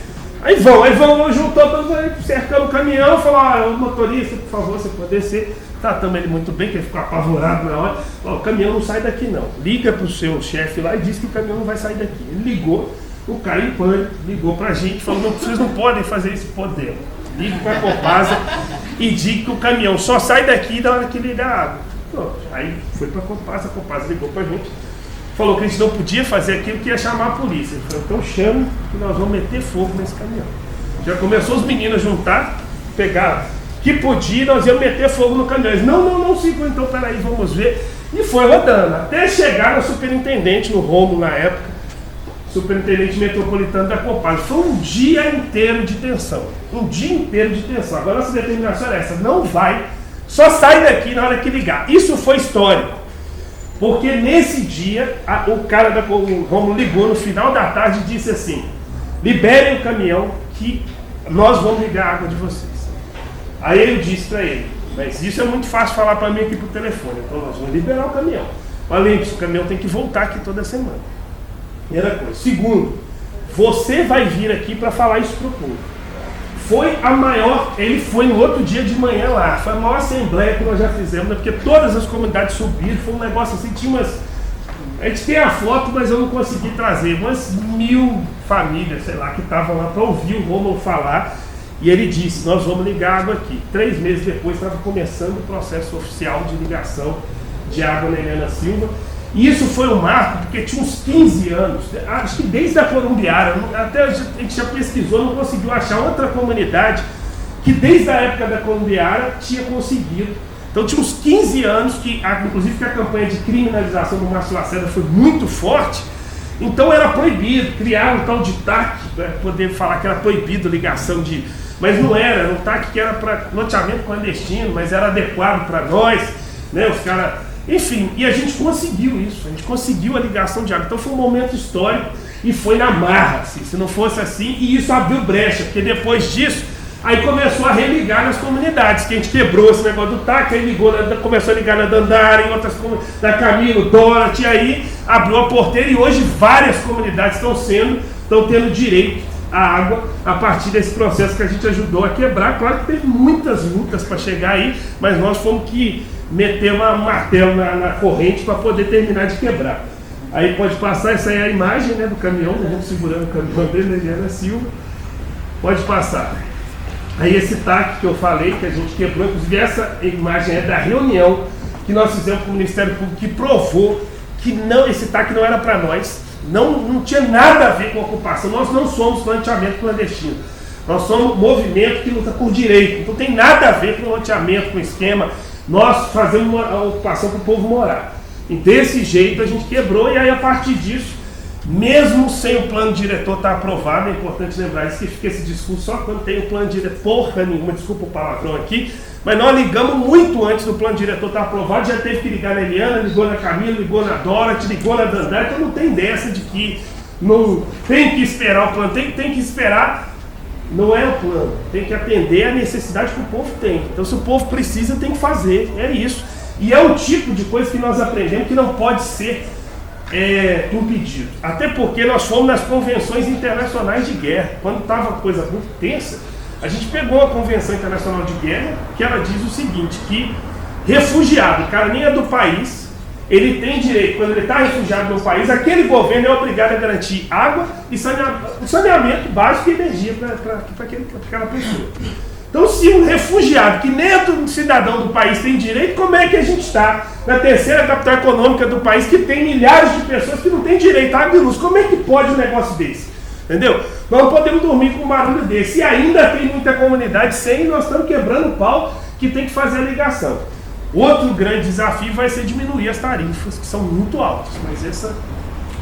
Aí vão, juntou todos aí, cercando o caminhão, falou: motorista, por favor, você pode descer. Tratamos ele muito bem, que ele ficou apavorado na hora. O caminhão não sai daqui não. Liga para o seu chefe lá e diz que o caminhão não vai sair daqui. Ele ligou, o cara em pânico, ligou para a gente, falou: não, vocês não podem fazer esse poder. Liga para a Copasa e diga que o caminhão só sai daqui na hora que ligar a água. Pronto. Aí foi para a Copasa ligou para a gente, falou que a gente não podia fazer aquilo, que ia chamar a polícia. Ele falou: então chama que nós vamos meter fogo nesse caminhão. Já começou os meninos a juntar, pegar que podia, nós íamos meter fogo no caminhão. Eles: não, segura, então peraí, vamos ver. E foi rodando, até chegar no superintendente, no Rômulo na época, superintendente metropolitano da Copasa. Foi um dia inteiro de tensão. Agora nossa determinação era essa: não vai, só sai daqui na hora que ligar. Isso foi histórico. Porque nesse dia, o cara da Rômulo ligou no final da tarde e disse assim: liberem o caminhão que nós vamos ligar a água de vocês. Aí eu disse para ele: mas isso é muito fácil falar para mim aqui por telefone, então nós vamos liberar o caminhão. Além disso, o caminhão tem que voltar aqui toda semana. Primeira coisa. Segundo, você vai vir aqui para falar isso para o público. Ele foi no outro dia de manhã lá, foi a maior assembleia que nós já fizemos, né? Porque todas as comunidades subiram, foi um negócio assim, a gente tem a foto, mas eu não consegui trazer, umas 1000 famílias, sei lá, que estavam lá para ouvir o Rômulo falar, e ele disse: nós vamos ligar água aqui. 3 meses depois estava começando o processo oficial de ligação de água na Eliana Silva. E isso foi um marco, porque tinha uns 15 anos, acho que desde a Columbiara, até a gente já pesquisou, não conseguiu achar outra comunidade que desde a época da Columbiara tinha conseguido. Então tinha uns 15 anos, inclusive que a campanha de criminalização do Márcio Lacerda foi muito forte, então era proibido, criar um tal de TAC, para poder falar que era proibido ligação de... Mas não era um TAC que era para loteamento clandestino, mas era adequado para nós, né, os caras... Enfim, e a gente conseguiu isso, a gente conseguiu a ligação de água. Então foi um momento histórico e foi na marra, assim, se não fosse assim, e isso abriu brecha, porque depois disso, aí começou a religar nas comunidades, que a gente quebrou esse negócio do TAC, aí começou a ligar na Dandara, em outras comunidades, na Camilo, Dorothy, aí abriu a porteira e hoje várias comunidades estão tendo direito à água a partir desse processo que a gente ajudou a quebrar. Claro que teve muitas lutas para chegar aí, mas nós fomos que meter um martelo na corrente para poder terminar de quebrar. Aí pode passar, essa é a imagem, né, do caminhão, a gente segurando o caminhão dele, da Eliana Silva. Pode passar. Aí esse TAC que eu falei, que a gente quebrou, inclusive essa imagem é da reunião que nós fizemos com o Ministério Público, que provou que não, esse TAC não era para nós, não tinha nada a ver com a ocupação. Nós não somos loteamento clandestino, nós somos movimento que luta por direito, então tem nada a ver com loteamento, com esquema. Nós fazemos uma ocupação para o povo morar. E desse jeito a gente quebrou, e aí a partir disso, mesmo sem o plano diretor estar aprovado, é importante lembrar isso, que fica esse discurso só quando tem o plano diretor, porra nenhuma, desculpa o palavrão aqui, mas nós ligamos muito antes do plano diretor estar aprovado, já teve que ligar na Eliana, ligou na Camila, ligou na Dorothy, ligou na Dandara, então não tem dessa de que não tem que esperar o plano, tem que esperar, não é o plano, tem que atender a necessidade que o povo tem. Então se o povo precisa, tem que fazer, é isso. E é o tipo de coisa que nós aprendemos que não pode ser impedido. Até porque nós fomos nas convenções internacionais de guerra. Quando estava uma coisa muito tensa, a gente pegou a Convenção Internacional de Guerra, que ela diz o seguinte, que refugiado, o cara nem é do país, ele tem direito, quando ele está refugiado no país, aquele governo é obrigado a garantir água e saneamento básico e energia para aquela pessoa. Então, se um refugiado, que nem é do cidadão do país, tem direito, como é que a gente está na terceira capital econômica do país, que tem milhares de pessoas que não têm direito à água e luz? Como é que pode um negócio desse? Entendeu? Nós não podemos dormir com um barulho desse. E ainda tem muita comunidade sem, e nós estamos quebrando o pau que tem que fazer a ligação. Outro grande desafio vai ser diminuir as tarifas, que são muito altas, mas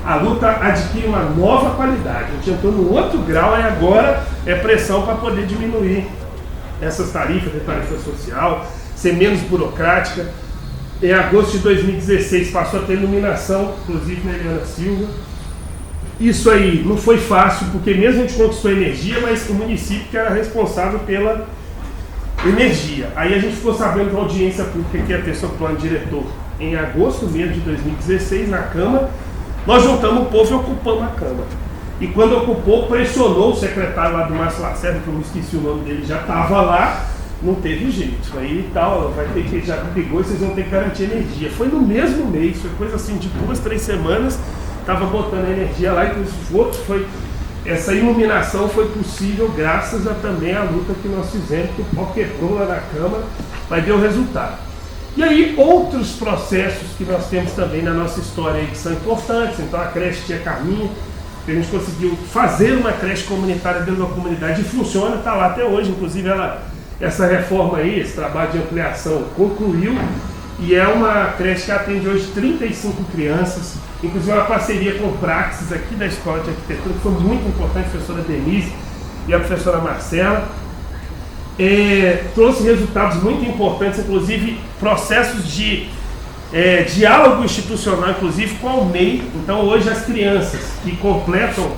a luta adquire uma nova qualidade. A gente entrou no outro grau e agora é pressão para poder diminuir essas tarifas, de tarifa social, ser menos burocrática. Em agosto de 2016 passou a ter iluminação, inclusive na Eliana Silva. Isso aí não foi fácil, porque mesmo a gente conquistou energia, mas o município que era responsável pela energia. Aí a gente ficou sabendo da audiência pública que ia ter seu plano diretor em agosto mesmo de 2016 na Câmara. Nós juntamos o povo e ocupamos a Câmara. E quando ocupou, pressionou o secretário lá do Márcio Lacerda, que eu me esqueci o nome dele, já estava lá, não teve jeito. Aí tal, vai ter que, já brigou e vocês vão ter que garantir energia. Foi no mesmo mês, foi coisa assim de 2, 3 semanas, estava botando a energia lá e com os votos essa iluminação foi possível graças também à luta que nós fizemos, que o pau quebrou lá na Câmara, mas deu resultado. E aí outros processos que nós temos também na nossa história aí que são importantes. Então a creche Tia Carminha, que a gente conseguiu fazer uma creche comunitária dentro da comunidade e funciona, está lá até hoje. Inclusive essa reforma aí, esse trabalho de ampliação concluiu e é uma creche que atende hoje 35 crianças, inclusive uma parceria com o Praxis aqui da Escola de Arquitetura, que foi muito importante, a professora Denise e a professora Marcela. Trouxe resultados muito importantes, inclusive processos de diálogo institucional, inclusive com a MEI. Então hoje as crianças que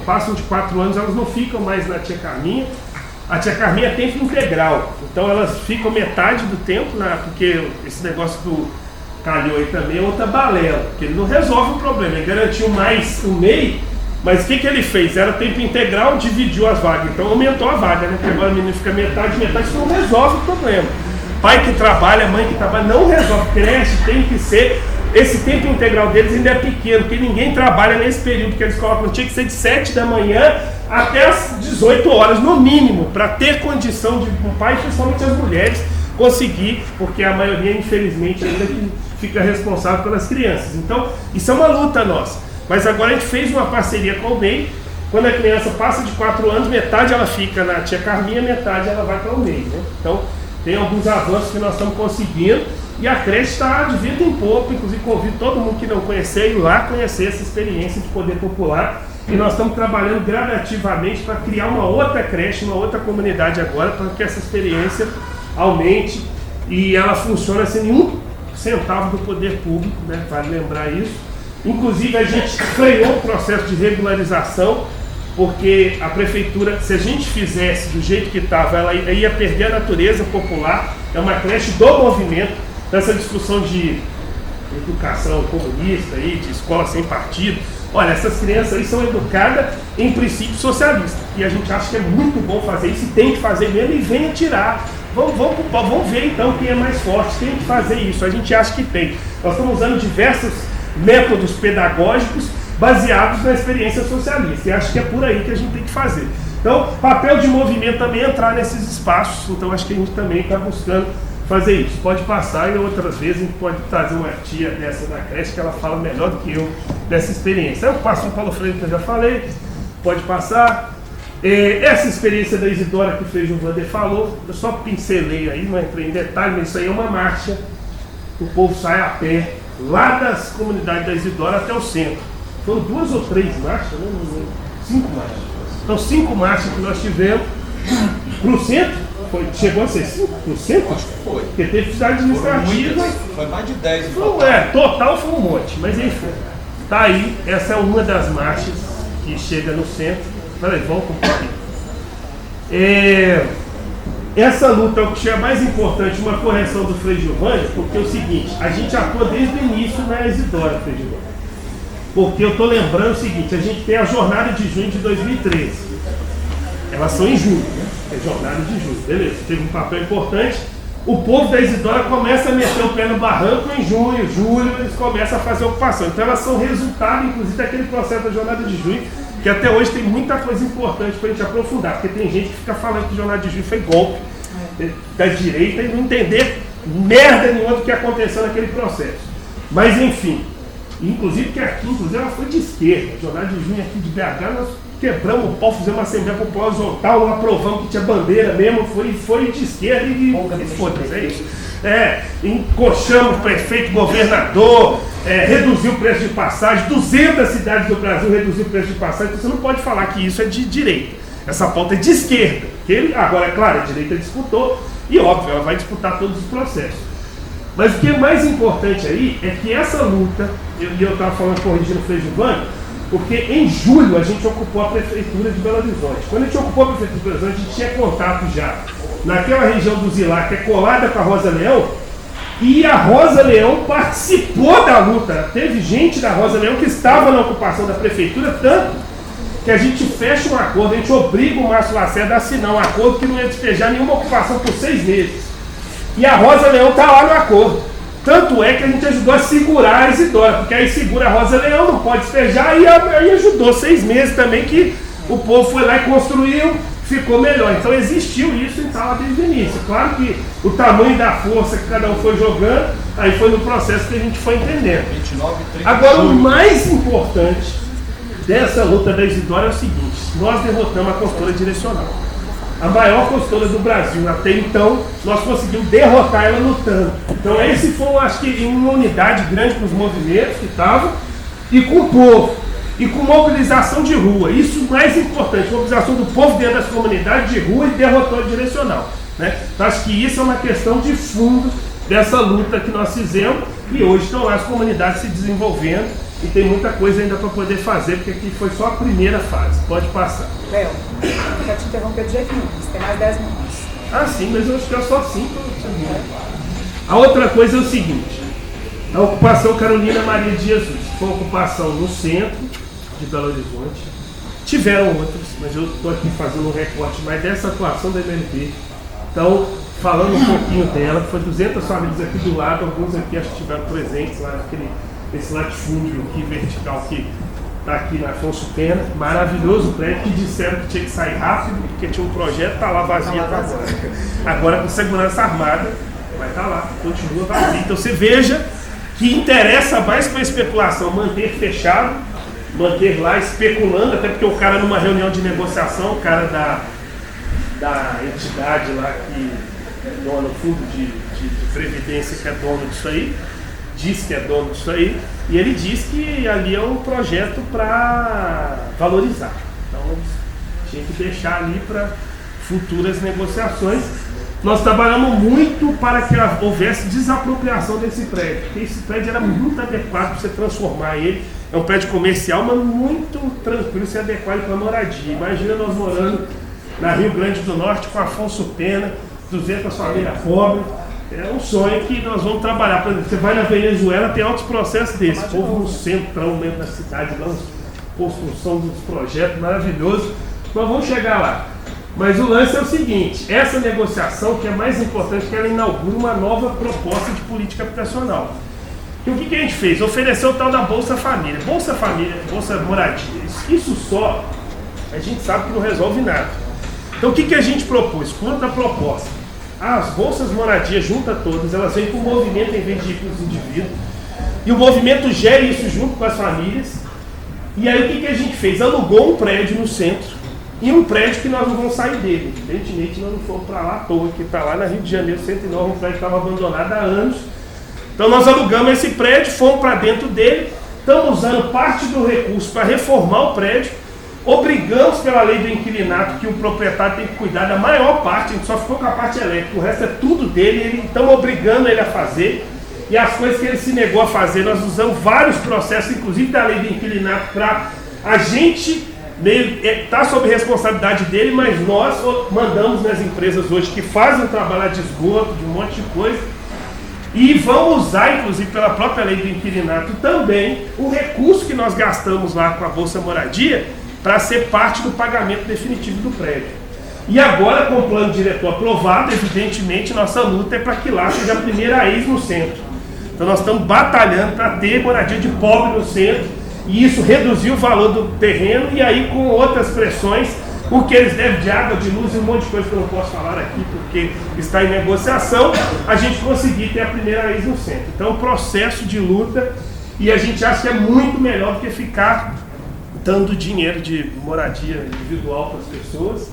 passam de 4 anos, elas não ficam mais na Tia Carminha. A Tia Carminha é tempo integral, então elas ficam metade do tempo, porque esse negócio do calhou aí também é outra balela, porque ele não resolve o problema, ele garantiu mais o MEI, mas o que ele fez? Era tempo integral, dividiu as vagas, então aumentou a vaga, né? Porque agora o menino fica metade, isso não resolve o problema. Pai que trabalha, mãe que trabalha, não resolve. Creche tem que ser, esse tempo integral deles ainda é pequeno, porque ninguém trabalha nesse período que eles colocam, tinha que ser de 7 da manhã até as 18 horas, no mínimo, para ter condição de um pai, principalmente as mulheres, conseguir, porque a maioria, infelizmente, ainda fica responsável pelas crianças. Então, isso é uma luta nossa. Mas agora a gente fez uma parceria com o MEI. Quando a criança passa de 4 anos, metade ela fica na Tia Carminha, metade ela vai para o MEI, né? Então, tem alguns avanços que nós estamos conseguindo e a creche está de vento em popa. Inclusive, convido todo mundo que não conhecer a ir lá conhecer essa experiência de poder popular. E nós estamos trabalhando gradativamente para criar uma outra creche, uma outra comunidade agora, para que essa experiência aumente e ela funcione sem nenhum centavo do poder público, né? Vale lembrar isso. Inclusive, a gente freou o processo de regularização, porque a prefeitura, se a gente fizesse do jeito que estava, ela ia perder a natureza popular. É uma creche do movimento, nessa discussão de educação comunista, aí, de escola sem partido. Olha, essas crianças aí são educadas em princípio socialista, e a gente acha que é muito bom fazer isso, e tem que fazer mesmo, e venha tirar. Vamos ver então quem é mais forte, tem que fazer isso, a gente acha que tem. Nós estamos usando diversos métodos pedagógicos baseados na experiência socialista, e acho que é por aí que a gente tem que fazer. Então, papel de movimento também é entrar nesses espaços, então acho que a gente também está buscando fazer isso. Pode passar, e outras vezes a gente pode trazer uma tia dessa da creche que ela fala melhor do que eu dessa experiência. Eu passo o Paulo Freire, que eu já falei, pode passar. Essa experiência da Isidora que o Frei Gilvander falou, eu só pincelei aí, não entrei em detalhe, mas isso aí é uma marcha, o povo sai a pé, lá das comunidades da Isidora até o centro. Foram 2 ou 3 marchas, né? 5 marchas. Então 5 marchas que nós tivemos para o centro. Chegou a ser 5%? Acho que foi. Porque teve cidade administrativa. Foi mais de 10 em total foi um monte. Mas enfim, tá aí. Essa é uma das marchas que chega no centro. Peraí, vamos com um pouquinho. Essa luta é o que é mais importante, uma correção do Frei Giovanni, porque é o seguinte, a gente atua desde o início na Isidora, Frei Giovanni. Porque eu estou lembrando o seguinte, a gente tem a jornada de junho de 2013. Elas são em junho, né? É jornada de junho, beleza, teve um papel importante. O povo da Isidora começa a meter o pé no barranco em junho, julho, eles começam a fazer ocupação. Então elas são resultado, inclusive, daquele processo da jornada de junho, que até hoje tem muita coisa importante para a gente aprofundar, porque tem gente que fica falando que a jornada de junho foi golpe da direita e não entender merda nenhuma do que aconteceu naquele processo. Mas enfim, inclusive que aqui, ela foi de esquerda, a jornada de junho aqui de BH, nós quebramos o pau, fizemos uma assembleia popular horizontal, não aprovamos que tinha bandeira mesmo, foi de esquerda e foda-se, é isso. Encoxamos o prefeito, governador, reduziu o preço de passagem, 200 cidades do Brasil reduziu o preço de passagem, então você não pode falar que isso é de direita. Essa pauta é de esquerda. Agora, é claro, a direita disputou, e óbvio, ela vai disputar todos os processos. Mas o que é mais importante aí é que essa luta, eu estava falando, corrigindo o Frei Giovanni, porque em julho a gente ocupou a prefeitura de Belo Horizonte. Quando a gente ocupou a prefeitura de Belo Horizonte, a gente tinha contato já naquela região do Zilá, que é colada com a Rosa Leão, e a Rosa Leão participou da luta. Teve gente da Rosa Leão que estava na ocupação da prefeitura, tanto que a gente fecha um acordo, a gente obriga o Márcio Lacerda a assinar um acordo que não ia despejar nenhuma ocupação por 6 meses. E a Rosa Leão está lá no acordo. Tanto é que a gente ajudou a segurar a Isidora, porque aí segura a Rosa Leão, não pode despejar, e aí ajudou 6 meses também, que o povo foi lá e construiu, ficou melhor. Então existiu isso em Tala desde o início. Claro que o tamanho da força que cada um foi jogando, aí foi no processo que a gente foi entendendo. 29, 30, agora o mais importante dessa luta da Isidora é o seguinte: nós derrotamos a costura direcional. A maior costura do Brasil. Até então, nós conseguimos derrotar ela lutando. Então esse foi, acho que, uma unidade grande com os movimentos que estavam e com o povo. E com mobilização de rua. Isso é o mais importante, mobilização do povo dentro das comunidades de rua e derrotou a direcional. Né? Então acho que isso é uma questão de fundo dessa luta que nós fizemos. E hoje estão lá as comunidades se desenvolvendo. E tem muita coisa ainda para poder fazer, porque aqui foi só a primeira fase. Pode passar. Léo, não quero te interromper de jeito nenhum, você tem mais 10 minutos. Ah, sim, mas eu acho que é só 5. A outra coisa é o seguinte: a ocupação Carolina Maria de Jesus foi uma ocupação no centro de Belo Horizonte. Tiveram outras, mas eu estou aqui fazendo um recorte mais dessa atuação da MLB. Então, falando um pouquinho dela, que foi 200 famílias aqui do lado, alguns aqui acho que estiveram presentes lá nesse latifúndio aqui vertical que está aqui na Afonso Pena. Maravilhoso prédio, que disseram que tinha que sair rápido, porque tinha um projeto, está lá vazio agora. Agora com segurança armada, vai estar lá, continua vazio. Então você veja que interessa mais para a especulação manter fechado, manter lá especulando, até porque o cara numa reunião de negociação, o cara da entidade lá que é dono do fundo de previdência, que é dono disso aí, diz que é dono disso aí, e ele diz que ali é um projeto para valorizar. Então tinha que deixar ali para futuras negociações. Nós trabalhamos muito para que houvesse desapropriação desse prédio, porque esse prédio era muito adequado para você transformar ele. É um prédio comercial, mas muito tranquilo, se adequar para moradia. Imagina nós morando na Rio Grande do Norte com Afonso Pena, 200 famílias pobres. É um sonho que nós vamos trabalhar. Por exemplo, você vai na Venezuela, tem altos processos desses. Povo no centrão mesmo da cidade, lá, construção dos projetos maravilhosos. Nós vamos chegar lá. Mas o lance é o seguinte: essa negociação, que é mais importante, que ela inaugura uma nova proposta de política habitacional. E o que a gente fez? Ofereceu o tal da Bolsa Família. Bolsa Família, Bolsa Moradia. Isso só, a gente sabe que não resolve nada. Então o que a gente propôs? Quanto à proposta? As bolsas moradia junta todas, elas vêm com o movimento em vez de ir com os indivíduos. E o movimento gera isso junto com as famílias. E aí o que a gente fez? Alugou um prédio no centro. E um prédio que nós não vamos sair dele. Evidentemente nós não fomos para lá à toa, que está lá na Rio de Janeiro, 109, um prédio que estava abandonado há anos. Então nós alugamos esse prédio, fomos para dentro dele, estamos usando parte do recurso para reformar o prédio, obrigamos pela lei do inquilinato que o proprietário tem que cuidar da maior parte, a gente só ficou com a parte elétrica, o resto é tudo dele, estamos obrigando ele a fazer. E as coisas que ele se negou a fazer, nós usamos vários processos, inclusive da lei do inquilinato, para a gente está sob responsabilidade dele, mas nós mandamos nas empresas hoje que fazem um trabalho de esgoto, de um monte de coisa, e vão usar, inclusive pela própria lei do inquilinato também, o recurso que nós gastamos lá com a Bolsa Moradia para ser parte do pagamento definitivo do prédio. E agora, com o plano diretor aprovado, evidentemente, nossa luta é para que lá seja a primeira ex no centro. Então nós estamos batalhando para ter moradia de pobre no centro, e isso reduziu o valor do terreno, e aí com outras pressões, o que eles devem de água, de luz e um monte de coisa que eu não posso falar aqui porque está em negociação, a gente conseguir ter a primeira ex no centro. Então, processo de luta, e a gente acha que é muito melhor do que ficar dando dinheiro de moradia individual para as pessoas,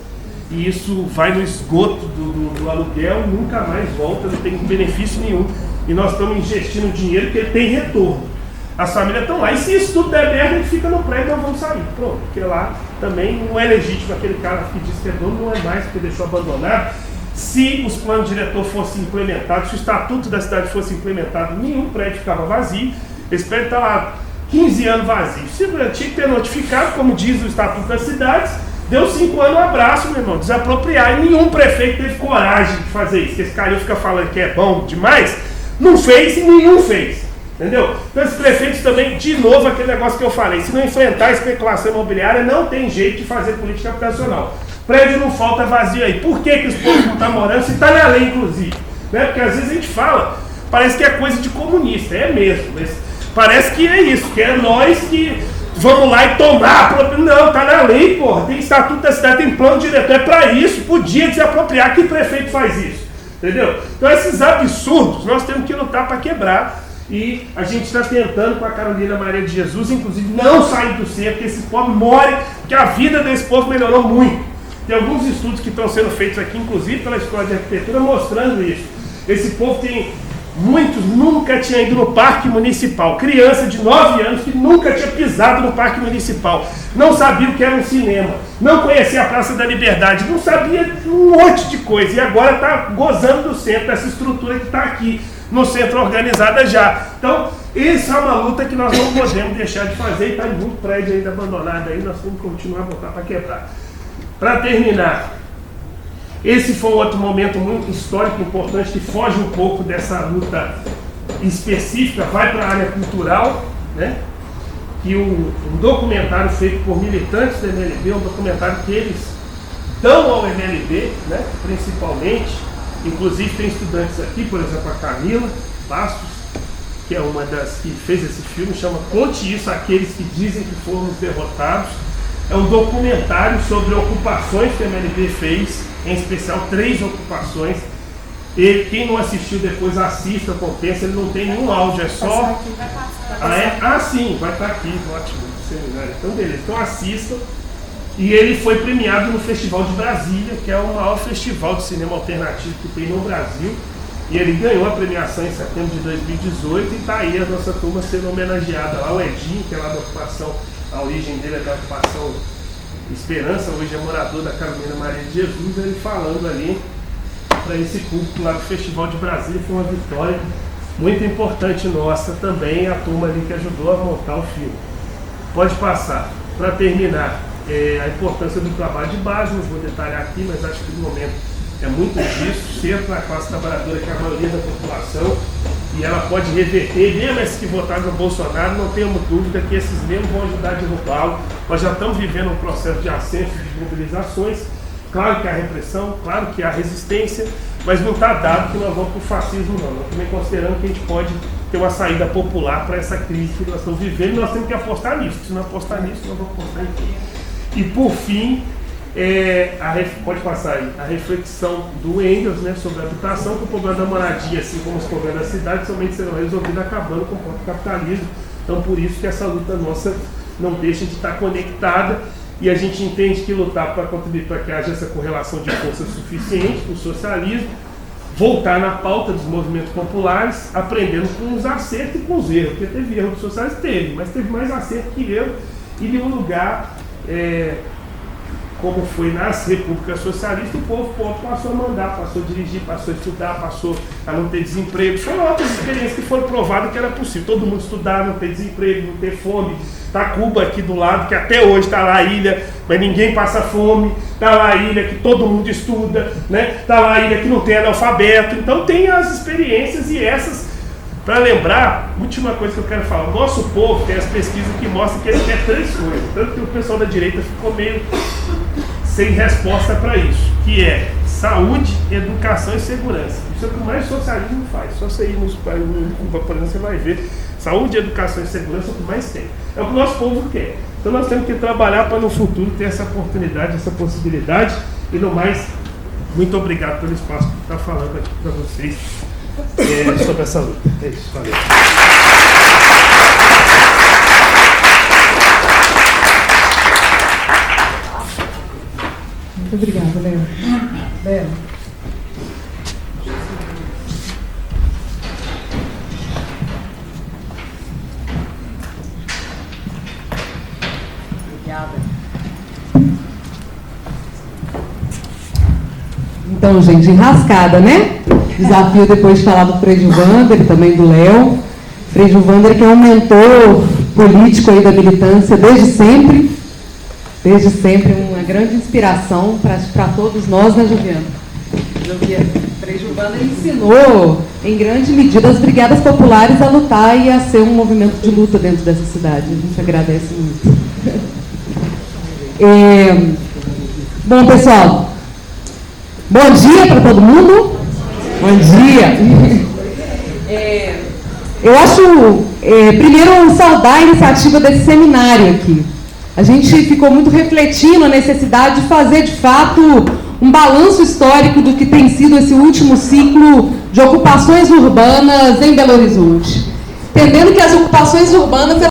e isso vai no esgoto do aluguel, nunca mais volta, não tem benefício nenhum, e nós estamos investindo dinheiro que ele tem retorno. As famílias estão lá, e se isso tudo der merda, a gente fica no prédio e nós vamos sair. Pronto, porque lá também não é legítimo aquele cara que diz que é dono, não é mais porque deixou abandonado. Se os planos diretor fossem implementados, se o estatuto da cidade fosse implementado, nenhum prédio ficava vazio. Esse prédio está lá 15 anos vazio. Se tinha que ter notificado, como diz o estatuto das cidades, deu 5 anos, um abraço, meu irmão, desapropriar. E nenhum prefeito teve coragem de fazer isso. Esse cara fica falando que é bom demais, não fez e nenhum fez. Entendeu? Então, esses prefeitos também, de novo, aquele negócio que eu falei, se não enfrentar a especulação imobiliária, não tem jeito de fazer política habitacional. Prédio não falta vazio aí. Por que os povos não estão morando? Se está na lei, inclusive. Né? Porque às vezes a gente fala, parece que é coisa de comunista, é mesmo, mas parece que é isso, que é nós que vamos lá e tomar. Não, está na lei, porra. Tem estatuto da cidade, tem plano diretor, é para isso, podia desapropriar. Que prefeito faz isso? Entendeu? Então, esses absurdos nós temos que lutar para quebrar. E a gente está tentando com a Carolina Maria de Jesus, inclusive, não sair do centro, que esse povo more, que a vida desse povo melhorou muito. Tem alguns estudos que estão sendo feitos aqui, inclusive pela Escola de Arquitetura, mostrando isso. Esse povo tem, muitos nunca tinham ido no parque municipal. Criança de 9 anos que nunca tinha pisado no parque municipal. Não sabia o que era um cinema. Não conhecia a Praça da Liberdade. Não sabia um monte de coisa. E agora está gozando do centro, dessa estrutura que está aqui no centro organizada já. Então, essa é uma luta que nós não podemos deixar de fazer, e está em muito prédio ainda abandonado aí, nós vamos continuar a botar para quebrar. Para terminar, esse foi um outro momento muito histórico, importante, que foge um pouco dessa luta específica, vai para a área cultural, né? Que um documentário feito por militantes do MLB, um documentário que eles dão ao MLB, né? Principalmente. Inclusive tem estudantes aqui, por exemplo, a Camila Bastos, que é uma das que fez esse filme, chama Conte Isso àqueles que dizem que fomos derrotados. É um documentário sobre ocupações que a MLB fez, em especial 3 ocupações. E quem não assistiu depois assista, compensa, ele não tem nenhum áudio, é só... sim, vai estar aqui, ótimo, seminário. Então beleza, então assistam. E ele foi premiado no Festival de Brasília, que é o maior festival de cinema alternativo que tem no Brasil. E ele ganhou a premiação em setembro de 2018 e está aí a nossa turma sendo homenageada lá. O Edinho, que é lá da ocupação, a origem dele é da ocupação Esperança, hoje é morador da Carolina Maria de Jesus, ele falando ali para esse público lá do Festival de Brasília. Foi uma vitória muito importante nossa também, a turma ali que ajudou a montar o filme. Pode passar. Para terminar, a importância do trabalho de base, não vou detalhar aqui, mas acho que no momento é muito disso, ser para a classe trabalhadora, que é a maioria da população, e ela pode reverter, mesmo esses que votaram no Bolsonaro, não temos dúvida que esses mesmos vão ajudar a derrubá-lo. Nós já estamos vivendo um processo de ascenso de mobilizações, claro que há repressão, claro que há resistência, mas não está dado que nós vamos para o fascismo não. Nós também consideramos que a gente pode ter uma saída popular para essa crise que nós estamos vivendo, e nós temos que apostar nisso. Se não apostar nisso, nós vamos apostar em tudo. E por fim, pode passar aí, a reflexão do Engels, né, sobre a habitação, que o problema da moradia, assim como os problemas da cidade, somente serão resolvidos acabando com o próprio capitalismo. Então por isso que essa luta nossa não deixa de estar conectada, e a gente entende que lutar para contribuir para que haja essa correlação de forças suficiente para o socialismo, voltar na pauta dos movimentos populares, aprendendo com os acertos e com os erros, porque teve erro dos socialistas, mas teve mais acerto que erro, e de um lugar como foi nas repúblicas socialistas, o povo passou a mandar, passou a dirigir, passou a estudar, passou a não ter desemprego. Foram outras experiências que foram provadas que era possível. Todo mundo estudar, não ter desemprego, não ter fome. Está Cuba aqui do lado, que até hoje está lá a ilha, mas ninguém passa fome. Está lá a ilha que todo mundo estuda, né? Está lá a ilha que não tem analfabeto. Então tem as experiências e essas. Para lembrar, última coisa que eu quero falar, o nosso povo tem as pesquisas que mostram que ele quer 3 coisas, tanto que o pessoal da direita ficou meio sem resposta para isso, que é saúde, educação e segurança. Isso é o que mais socialismo faz. Só você ir no Cuba, por exemplo, você vai ver, saúde, educação e segurança é o que mais tem. É o que o nosso povo quer. Então nós temos que trabalhar para no futuro ter essa oportunidade, essa possibilidade, e no mais, muito obrigado pelo espaço que está falando aqui para vocês. Sobre essa luta. É isso, valeu. Muito obrigada, Léo. Léo. Obrigada. Então, gente, enrascada, né? Desafio depois de falar do Frei Gilvander e também do Léo. Frei Gilvander, que é um mentor político aí da militância desde sempre, uma grande inspiração para todos nós, né, Juliana? Frei Gilvander ensinou, em grande medida, as brigadas populares a lutar e a ser um movimento de luta dentro dessa cidade. A gente agradece muito. Bom, pessoal, bom dia para todo mundo. Bom dia! Eu acho, primeiro, saudar a iniciativa desse seminário aqui. A gente ficou muito refletindo a necessidade de fazer, de fato, um balanço histórico do que tem sido esse último ciclo de ocupações urbanas em Belo Horizonte. Entendendo que as ocupações urbanas